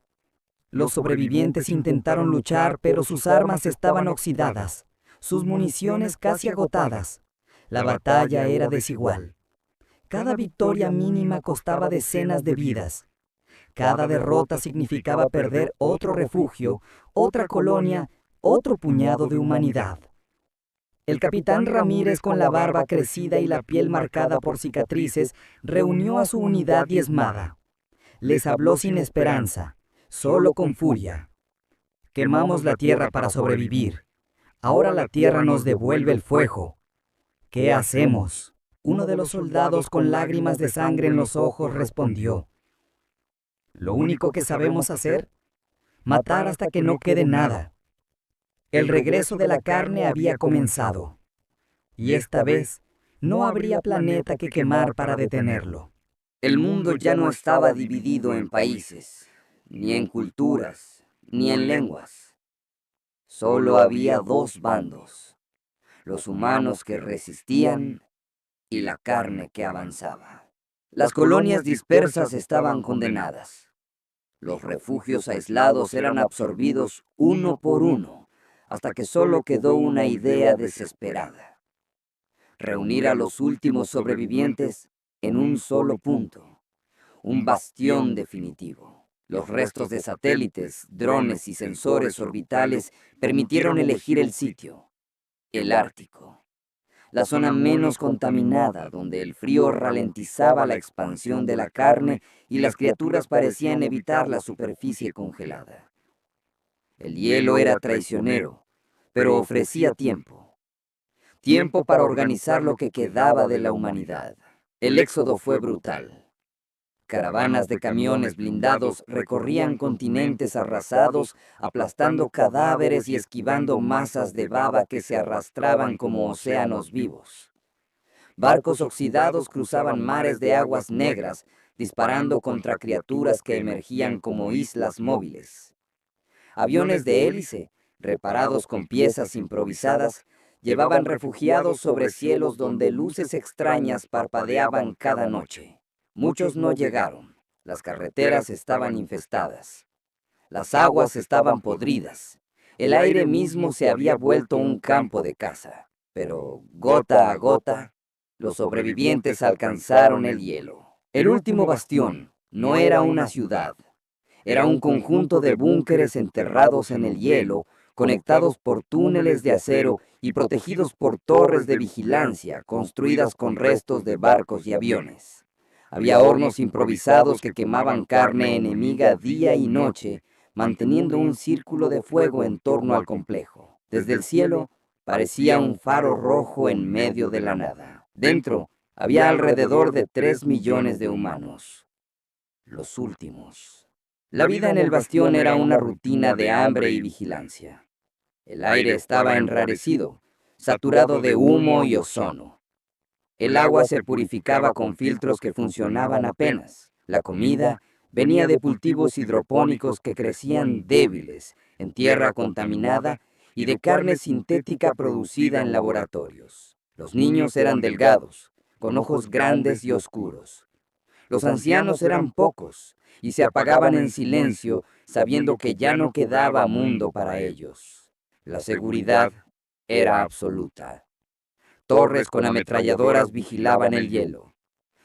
A: Los sobrevivientes intentaron luchar, pero sus armas estaban oxidadas, sus municiones casi agotadas. La batalla era desigual. Cada victoria mínima costaba decenas de vidas. Cada derrota significaba perder otro refugio, otra colonia, otro puñado de humanidad. El capitán Ramírez, con la barba crecida y la piel marcada por cicatrices, reunió a su unidad diezmada. Les habló sin esperanza, solo con furia. Quemamos la tierra para sobrevivir. Ahora la tierra nos devuelve el fuego. ¿Qué hacemos? Uno de los soldados, con lágrimas de sangre en los ojos, respondió. Lo único que sabemos hacer, matar hasta que no quede nada. El regreso de la carne había comenzado, y esta vez no habría planeta que quemar para detenerlo. El mundo ya no estaba dividido en países, ni en culturas, ni en lenguas. Solo había 2 bandos, los humanos que resistían y la carne que avanzaba. Las colonias dispersas estaban condenadas. Los refugios aislados eran absorbidos uno por uno, hasta que solo quedó una idea desesperada: reunir a los últimos sobrevivientes en un solo punto, un bastión definitivo. Los restos de satélites, drones y sensores orbitales permitieron elegir el sitio: el Ártico, la zona menos contaminada, donde el frío ralentizaba la expansión de la carne y las criaturas parecían evitar la superficie congelada. El hielo era traicionero, pero ofrecía tiempo. Tiempo para organizar lo que quedaba de la humanidad. El éxodo fue brutal. Caravanas de camiones blindados recorrían continentes arrasados, aplastando cadáveres y esquivando masas de baba que se arrastraban como océanos vivos. Barcos oxidados cruzaban mares de aguas negras, disparando contra criaturas que emergían como islas móviles. Aviones de hélice, reparados con piezas improvisadas, llevaban refugiados sobre cielos donde luces extrañas parpadeaban cada noche. Muchos no llegaron. Las carreteras estaban infestadas. Las aguas estaban podridas. El aire mismo se había vuelto un campo de caza. Pero, gota a gota, los sobrevivientes alcanzaron el hielo. El último bastión no era una ciudad. Era un conjunto de búnkeres enterrados en el hielo, conectados por túneles de acero y protegidos por torres de vigilancia construidas con restos de barcos y aviones. Había hornos improvisados que quemaban carne enemiga día y noche, manteniendo un círculo de fuego en torno al complejo. Desde el cielo parecía un faro rojo en medio de la nada. Dentro había alrededor de 3 millones de humanos. Los últimos. La vida en el bastión era una rutina de hambre y vigilancia. El aire estaba enrarecido, saturado de humo y ozono. El agua se purificaba con filtros que funcionaban apenas. La comida venía de cultivos hidropónicos que crecían débiles, en tierra contaminada y de carne sintética producida en laboratorios. Los niños eran delgados, con ojos grandes y oscuros. Los ancianos eran pocos y se apagaban en silencio, sabiendo que ya no quedaba mundo para ellos. La seguridad era absoluta. Torres con ametralladoras vigilaban el hielo.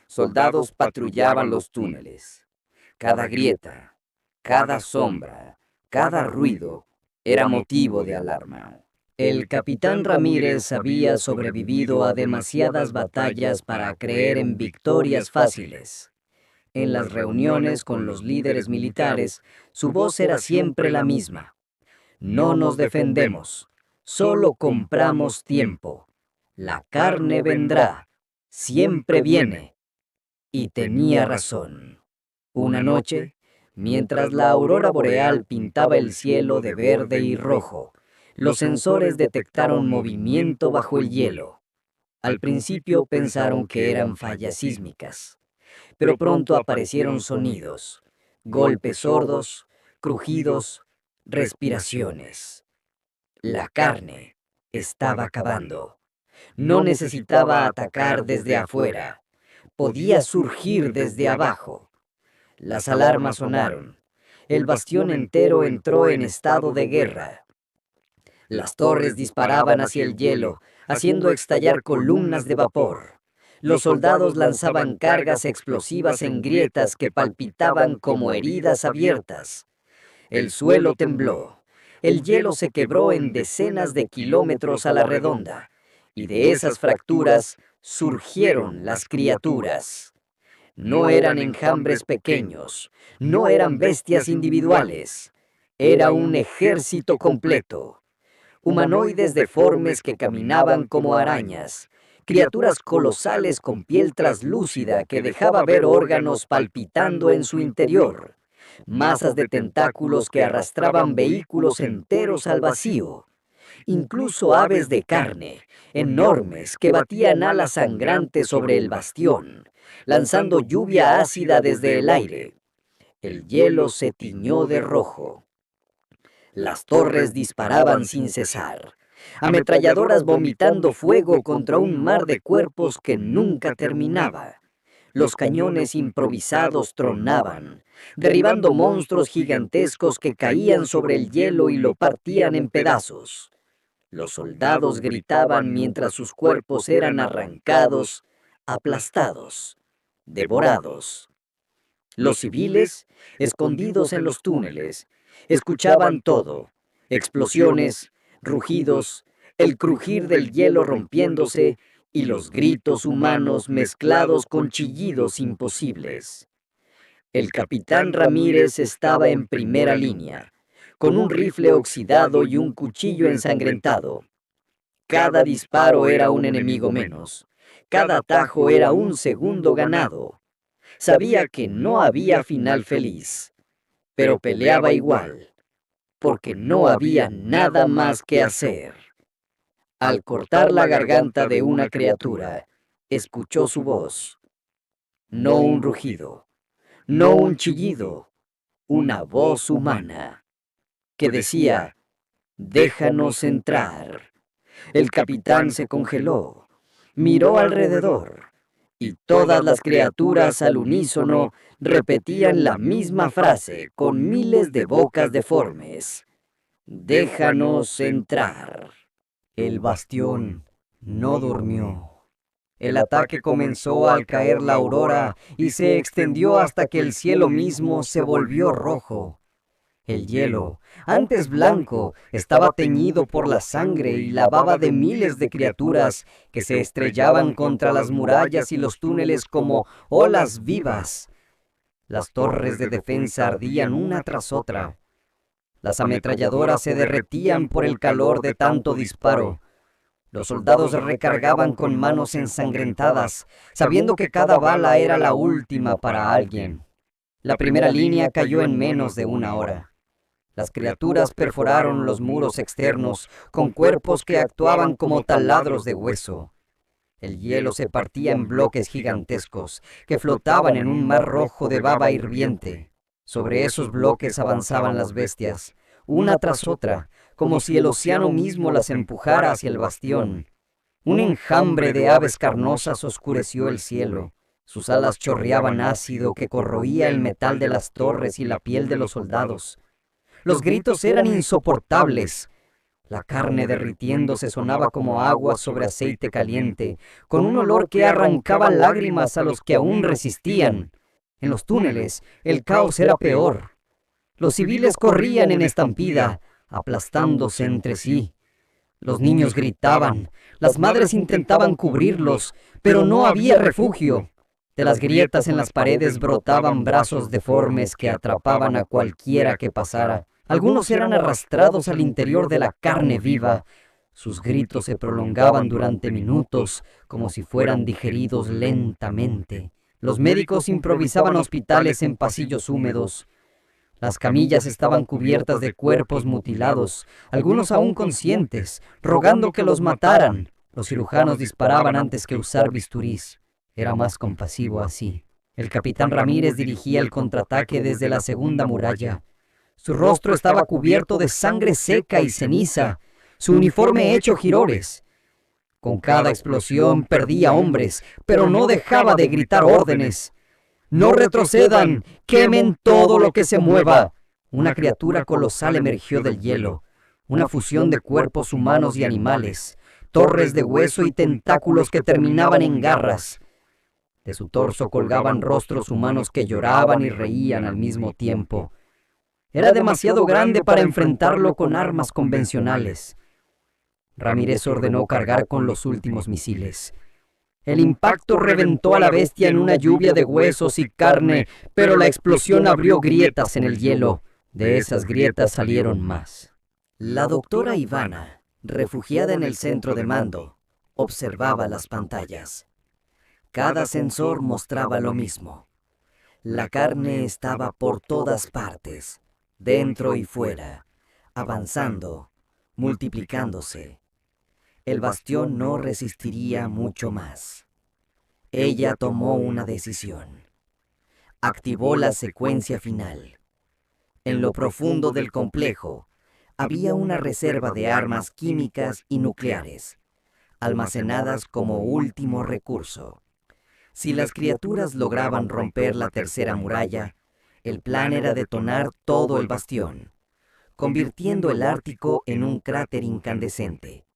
A: Soldados patrullaban los túneles. Cada grieta, cada sombra, cada ruido era motivo de alarma.
B: El capitán Ramírez había sobrevivido a demasiadas batallas para creer en victorias fáciles. En las reuniones con los líderes militares, su voz era siempre la misma. No nos defendemos, solo compramos tiempo. La carne vendrá, siempre viene. Y tenía razón. Una noche, mientras la aurora boreal pintaba el cielo de verde y rojo, los sensores detectaron movimiento bajo el hielo. Al principio pensaron que eran fallas sísmicas, pero pronto aparecieron sonidos, golpes sordos, crujidos, respiraciones. La carne estaba acabando. No necesitaba atacar desde afuera, podía surgir desde abajo. Las alarmas sonaron. El bastión entero entró en estado de guerra. Las torres disparaban hacia el hielo, haciendo estallar columnas de vapor. Los soldados lanzaban cargas explosivas en grietas que palpitaban como heridas abiertas. El suelo tembló. El hielo se quebró en decenas de kilómetros a la redonda, y de esas fracturas surgieron las criaturas. No eran enjambres pequeños, no eran bestias individuales, era un ejército completo. Humanoides deformes que caminaban como arañas, criaturas colosales con piel traslúcida que dejaba ver órganos palpitando en su interior, masas de tentáculos que arrastraban vehículos enteros al vacío, incluso aves de carne, enormes, que batían alas sangrantes sobre el bastión, lanzando lluvia ácida desde el aire. El hielo se tiñó de rojo. Las torres disparaban sin cesar, ametralladoras vomitando fuego contra un mar de cuerpos que nunca terminaba. Los cañones improvisados tronaban, derribando monstruos gigantescos que caían sobre el hielo y lo partían en pedazos. Los soldados gritaban mientras sus cuerpos eran arrancados, aplastados, devorados. Los civiles, escondidos en los túneles, escuchaban todo: explosiones, rugidos, el crujir del hielo rompiéndose y los gritos humanos mezclados con chillidos imposibles. El capitán Ramírez estaba en primera línea, con un rifle oxidado y un cuchillo ensangrentado. Cada disparo era un enemigo menos, cada atajo era un segundo ganado. Sabía que no había final feliz, pero peleaba igual, porque no había nada más que hacer. Al cortar la garganta de una criatura, escuchó su voz. No un rugido, no un chillido, una voz humana, que decía: «Déjanos entrar». El capitán se congeló, miró alrededor, y todas las criaturas al unísono repetían la misma frase con miles de bocas deformes: «Déjanos entrar». El bastión no durmió. El ataque comenzó al caer la aurora y se extendió hasta que el cielo mismo se volvió rojo.
A: El hielo, antes blanco, estaba teñido por la sangre y la baba de miles de criaturas que se estrellaban contra las murallas y los túneles como olas vivas. Las torres de defensa ardían una tras otra. Las ametralladoras se derretían por el calor de tanto disparo. Los soldados recargaban con manos ensangrentadas, sabiendo que cada bala era la última para alguien. La primera línea cayó en menos de una hora. Las criaturas perforaron los muros externos con cuerpos que actuaban como taladros de hueso. El hielo se partía en bloques gigantescos que flotaban en un mar rojo de baba hirviente. Sobre esos bloques avanzaban las bestias, una tras otra, como si el océano mismo las empujara hacia el bastión. Un enjambre de aves carnosas oscureció el cielo. Sus alas chorreaban ácido que corroía el metal de las torres y la piel de los soldados. Los gritos eran insoportables. La carne derritiéndose sonaba como agua sobre aceite caliente, con un olor que arrancaba lágrimas a los que aún resistían. En los túneles, el caos era peor. Los civiles corrían en estampida, aplastándose entre sí. Los niños gritaban, las madres intentaban cubrirlos, pero no había refugio. De las grietas en las paredes brotaban brazos deformes que atrapaban a cualquiera que pasara. Algunos eran arrastrados al interior de la carne viva. Sus gritos se prolongaban durante minutos, como si fueran digeridos lentamente. Los médicos improvisaban hospitales en pasillos húmedos. Las camillas estaban cubiertas de cuerpos mutilados, algunos aún conscientes, rogando que los mataran. Los cirujanos disparaban antes que usar bisturís. Era más compasivo así. El capitán Ramírez dirigía el contraataque desde la segunda muralla. Su rostro estaba cubierto de sangre seca y ceniza, su uniforme hecho jirores. Con cada explosión perdía hombres, pero no dejaba de gritar órdenes. ¡No retrocedan! ¡Quemen todo lo que se mueva! Una criatura colosal emergió del hielo, una fusión de cuerpos humanos y animales, torres de hueso y tentáculos que terminaban en garras. De su torso colgaban rostros humanos que lloraban y reían al mismo tiempo. Era demasiado grande para enfrentarlo con armas convencionales. Ramírez ordenó cargar con los últimos misiles. El impacto reventó a la bestia en una lluvia de huesos y carne, pero la explosión abrió grietas en el hielo. De esas grietas salieron más. La doctora Ivana, refugiada en el centro de mando, observaba las pantallas. Cada sensor mostraba lo mismo. La carne estaba por todas partes, dentro y fuera, avanzando, multiplicándose. El bastión no resistiría mucho más. Ella tomó una decisión. Activó la secuencia final. En lo profundo del complejo había una reserva de armas químicas y nucleares, almacenadas como último recurso. Si las criaturas lograban romper la tercera muralla, el plan era detonar todo el bastión, convirtiendo el Ártico en un cráter incandescente.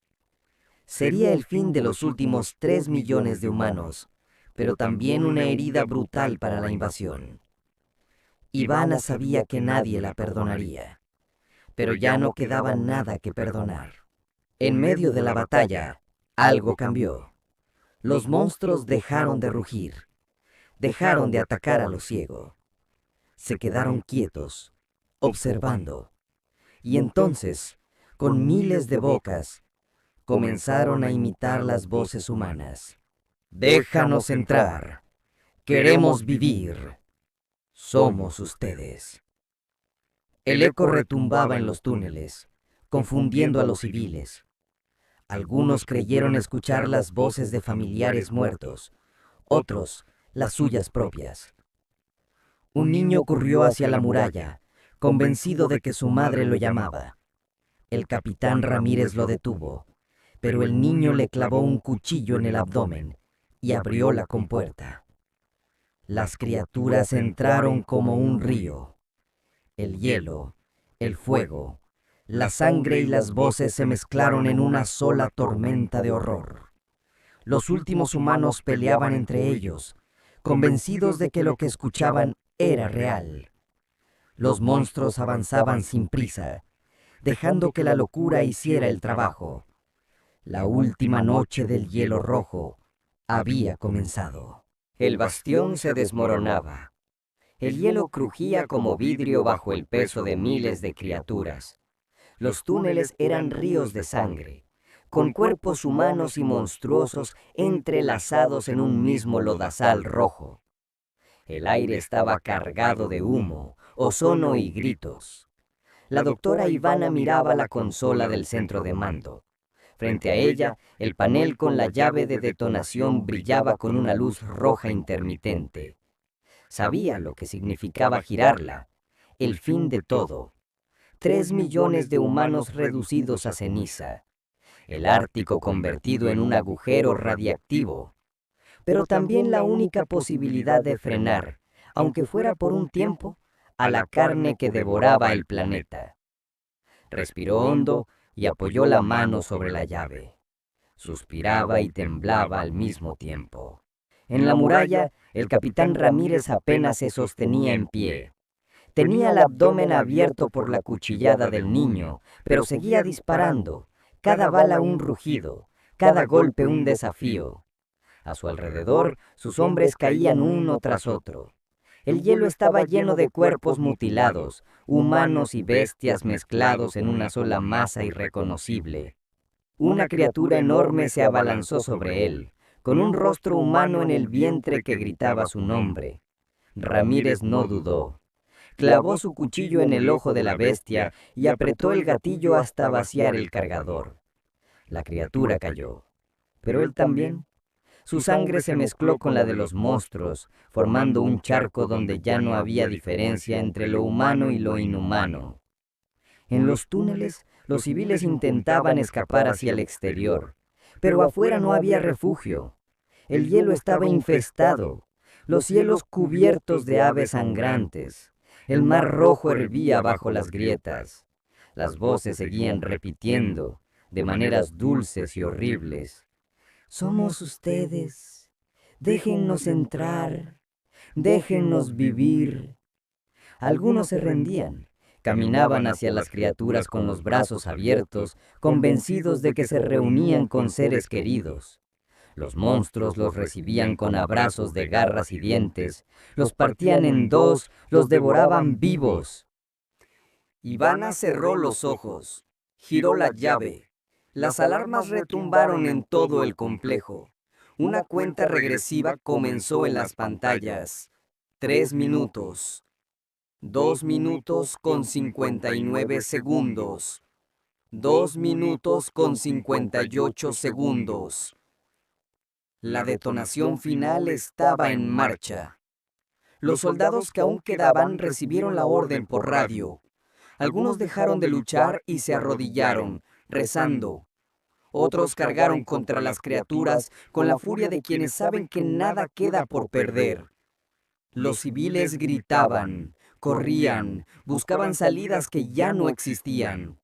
A: Sería el fin de los últimos 3 millones de humanos, pero también una herida brutal para la invasión. Ivana sabía que nadie la perdonaría, pero ya no quedaba nada que perdonar. En medio de la batalla, algo cambió. Los monstruos dejaron de rugir, dejaron de atacar a lo ciego. Se quedaron quietos, observando, y entonces, con miles de bocas, comenzaron a imitar las voces humanas. «Déjanos entrar. Queremos vivir. Somos ustedes». El eco retumbaba en los túneles, confundiendo a los civiles. Algunos creyeron escuchar las voces de familiares muertos, otros las suyas propias. Un niño corrió hacia la muralla, convencido de que su madre lo llamaba. El capitán Ramírez lo detuvo, pero el niño le clavó un cuchillo en el abdomen y abrió la compuerta. Las criaturas entraron como un río. El hielo, el fuego, la sangre y las voces se mezclaron en una sola tormenta de horror. Los últimos humanos peleaban entre ellos, convencidos de que lo que escuchaban era real.
B: Los monstruos avanzaban sin prisa, dejando que la locura hiciera el trabajo. La última noche del hielo rojo había comenzado.
C: El bastión se desmoronaba. El hielo crujía como vidrio bajo el peso de miles de criaturas. Los túneles eran ríos de sangre, con cuerpos humanos y monstruosos entrelazados en un mismo lodazal rojo. El aire estaba cargado de humo, ozono y gritos. La doctora Ivana miraba la consola del centro de mando. Frente a ella, el panel con la llave de detonación brillaba con una luz roja intermitente. Sabía lo que significaba girarla, el fin de todo. 3 millones de humanos reducidos a ceniza. El Ártico convertido en un agujero radiactivo. Pero también la única posibilidad de frenar, aunque fuera por un tiempo, a la carne que devoraba el planeta. Respiró hondo y apoyó la mano sobre la llave. Suspiraba y temblaba al mismo tiempo. En la muralla, el capitán Ramírez apenas se sostenía en pie. Tenía el abdomen abierto por la cuchillada del niño, pero seguía disparando, cada bala un rugido, cada golpe un desafío. A su alrededor, sus hombres caían uno tras otro. El hielo estaba lleno de cuerpos mutilados, humanos y bestias mezclados en una sola masa irreconocible. Una criatura enorme se abalanzó sobre él, con un rostro humano en el vientre que gritaba su nombre. Ramírez no dudó. Clavó su cuchillo en el ojo de la bestia y apretó el gatillo hasta vaciar el cargador. La criatura cayó, pero él también. Su sangre se mezcló con la de los monstruos, formando un charco donde ya no había diferencia entre lo humano y lo inhumano. En los túneles, los civiles intentaban escapar hacia el exterior, pero afuera no había refugio. El hielo estaba infestado, los cielos cubiertos de aves sangrantes. El mar rojo hervía bajo las grietas. Las voces seguían repitiendo, de maneras dulces y horribles. «Somos ustedes. Déjennos entrar. Déjennos vivir». Algunos se rendían. Caminaban hacia las criaturas con los brazos abiertos, convencidos de que se reunían con seres queridos. Los monstruos los recibían con abrazos de garras y dientes, los partían en dos, los devoraban vivos. Ivana cerró los ojos, giró la llave. Las alarmas retumbaron en todo el complejo. Una cuenta regresiva comenzó en las pantallas. 3 minutos. 2 minutos con 59 segundos. 2 minutos con 58 segundos. La detonación final estaba en marcha. Los soldados que aún quedaban recibieron la orden por radio. Algunos dejaron de luchar y se arrodillaron, rezando. Otros cargaron contra las criaturas con la furia de quienes saben que nada queda por perder. Los civiles gritaban, corrían, buscaban salidas que ya no existían.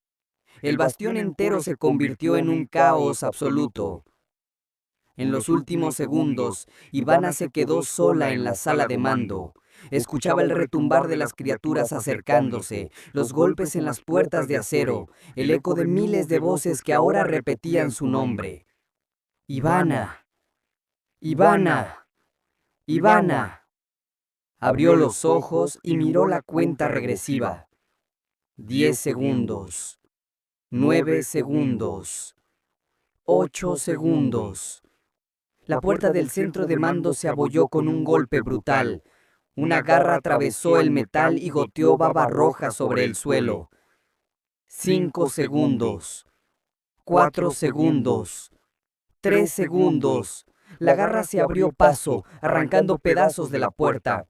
C: El bastión entero se convirtió en un caos absoluto. En los últimos segundos, Ivana se quedó sola en la sala de mando. Escuchaba el retumbar de las criaturas acercándose, los golpes en las puertas de acero, el eco de miles de voces que ahora repetían su nombre. «Ivana, Ivana, Ivana». Abrió los ojos y miró la cuenta regresiva. 10 segundos. 9 segundos. 8 segundos. La puerta del centro de mando se abolló con un golpe brutal. Una garra atravesó el metal y goteó baba roja sobre el suelo. 5 segundos. 4 segundos. 3 segundos. La garra se abrió paso, arrancando pedazos de la puerta.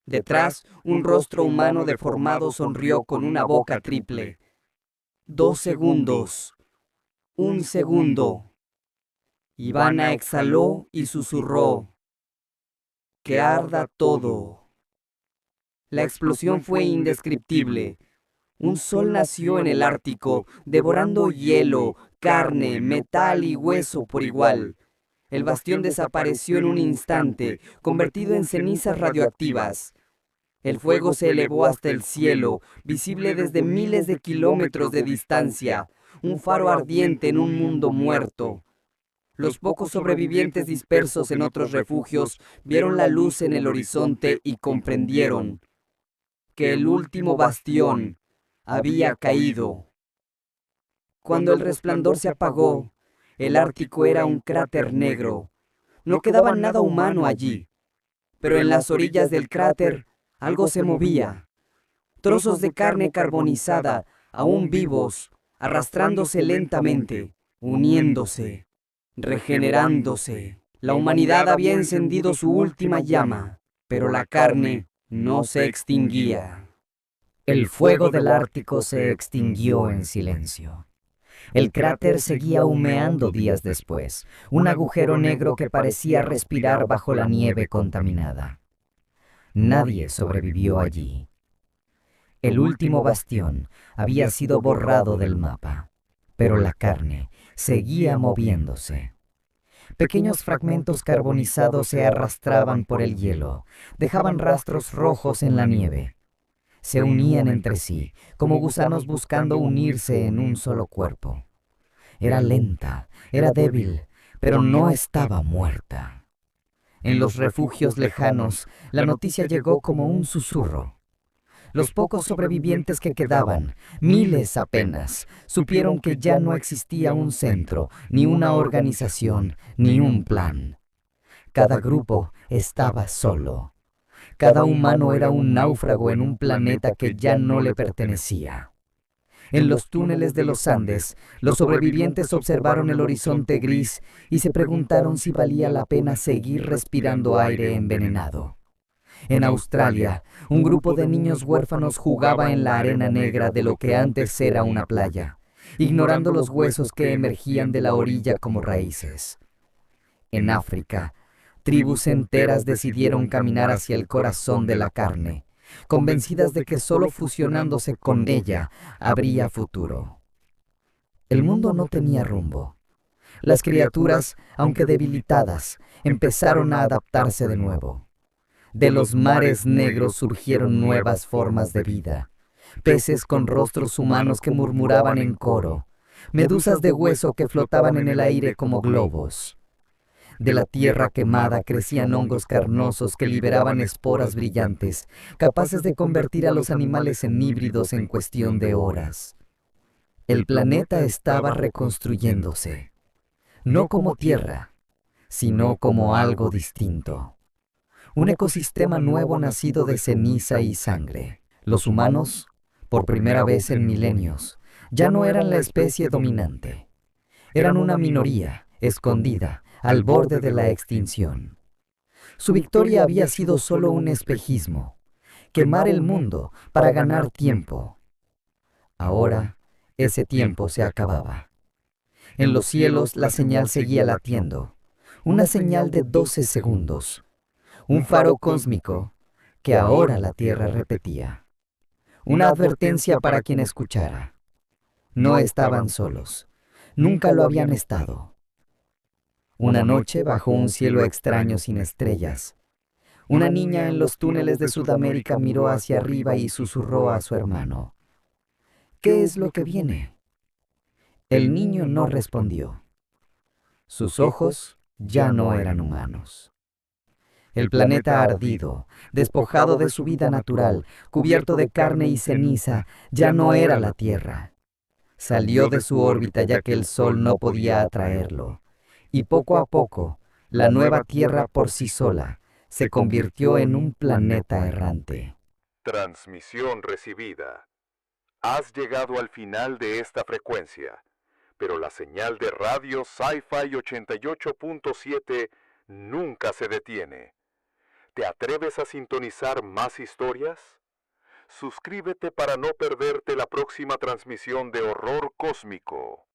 C: Detrás, un rostro humano deformado sonrió con una boca triple. 2 segundos. 1 segundo. Ivana exhaló y susurró: «Que arda todo». La explosión fue indescriptible. Un sol nació en el Ártico, devorando hielo, carne, metal y hueso por igual. El bastión desapareció en un instante, convertido en cenizas radioactivas.
A: El fuego se elevó hasta el cielo, visible desde miles de kilómetros de distancia, un faro ardiente en un mundo muerto. Los pocos sobrevivientes dispersos en otros refugios vieron la luz en el horizonte y comprendieron que el último bastión había caído. Cuando el resplandor se apagó, el Ártico era un cráter negro. No quedaba nada humano allí, pero en las orillas del cráter algo se movía. Trozos de carne carbonizada, aún vivos, arrastrándose lentamente, uniéndose, regenerándose. La humanidad había encendido su última llama, pero la carne no se extinguía.
B: El fuego del Ártico se extinguió en silencio. El cráter seguía humeando días después, un agujero negro que parecía respirar bajo la nieve contaminada. Nadie sobrevivió allí. El último bastión había sido borrado del mapa, pero la carne seguía moviéndose. Pequeños fragmentos carbonizados se arrastraban por el hielo, dejaban rastros rojos en la nieve. Se unían entre sí, como gusanos buscando unirse en un solo cuerpo. Era lenta, era débil, pero no estaba muerta. En los refugios lejanos, la noticia llegó como un susurro. Los pocos sobrevivientes que quedaban, miles apenas, supieron que ya no existía un centro, ni una organización, ni un plan. Cada grupo estaba solo. Cada humano era un náufrago en un planeta que ya no le pertenecía. En los túneles de los Andes, los sobrevivientes observaron el horizonte gris y se preguntaron si valía la pena seguir respirando aire envenenado. En Australia, un grupo de niños huérfanos jugaba en la arena negra de lo que antes era una playa, ignorando los huesos que emergían de la orilla como raíces. En África, tribus enteras decidieron caminar hacia el corazón de la carne, convencidas de que solo fusionándose con ella habría futuro. El mundo no tenía rumbo. Las criaturas, aunque debilitadas, empezaron a adaptarse de nuevo. De los mares negros surgieron nuevas formas de vida, peces con rostros humanos que murmuraban en coro, medusas de hueso que flotaban en el aire como globos. De la tierra quemada crecían hongos carnosos que liberaban esporas brillantes, capaces de convertir a los animales en híbridos en cuestión de horas. El planeta estaba reconstruyéndose, no como tierra, sino como algo distinto. Un ecosistema nuevo nacido de ceniza y sangre. Los humanos, por primera vez en milenios, ya no eran la especie dominante. Eran una minoría, escondida, al borde de la extinción. Su victoria había sido solo un espejismo, quemar el mundo para ganar tiempo. Ahora, ese tiempo se acababa. En los cielos la señal seguía latiendo, una señal de 12 segundos. Un faro cósmico que ahora la Tierra repetía. Una advertencia para quien escuchara. No estaban solos. Nunca lo habían estado. Una noche, bajo un cielo extraño sin estrellas, una niña en los túneles de Sudamérica miró hacia arriba y susurró a su hermano: ¿qué es lo que viene? El niño no respondió. Sus ojos ya no eran humanos. El planeta ardido, despojado de su vida natural, cubierto de carne y ceniza, ya no era la Tierra. Salió de su órbita ya que el Sol no podía atraerlo. Y poco a poco, la nueva Tierra por sí sola se convirtió en un planeta errante.
D: Transmisión recibida. Has llegado al final de esta frecuencia, pero la señal de radio Sci-Fi 88.7 nunca se detiene. ¿Te atreves a sintonizar más historias? Suscríbete para no perderte la próxima transmisión de Horror Cósmico.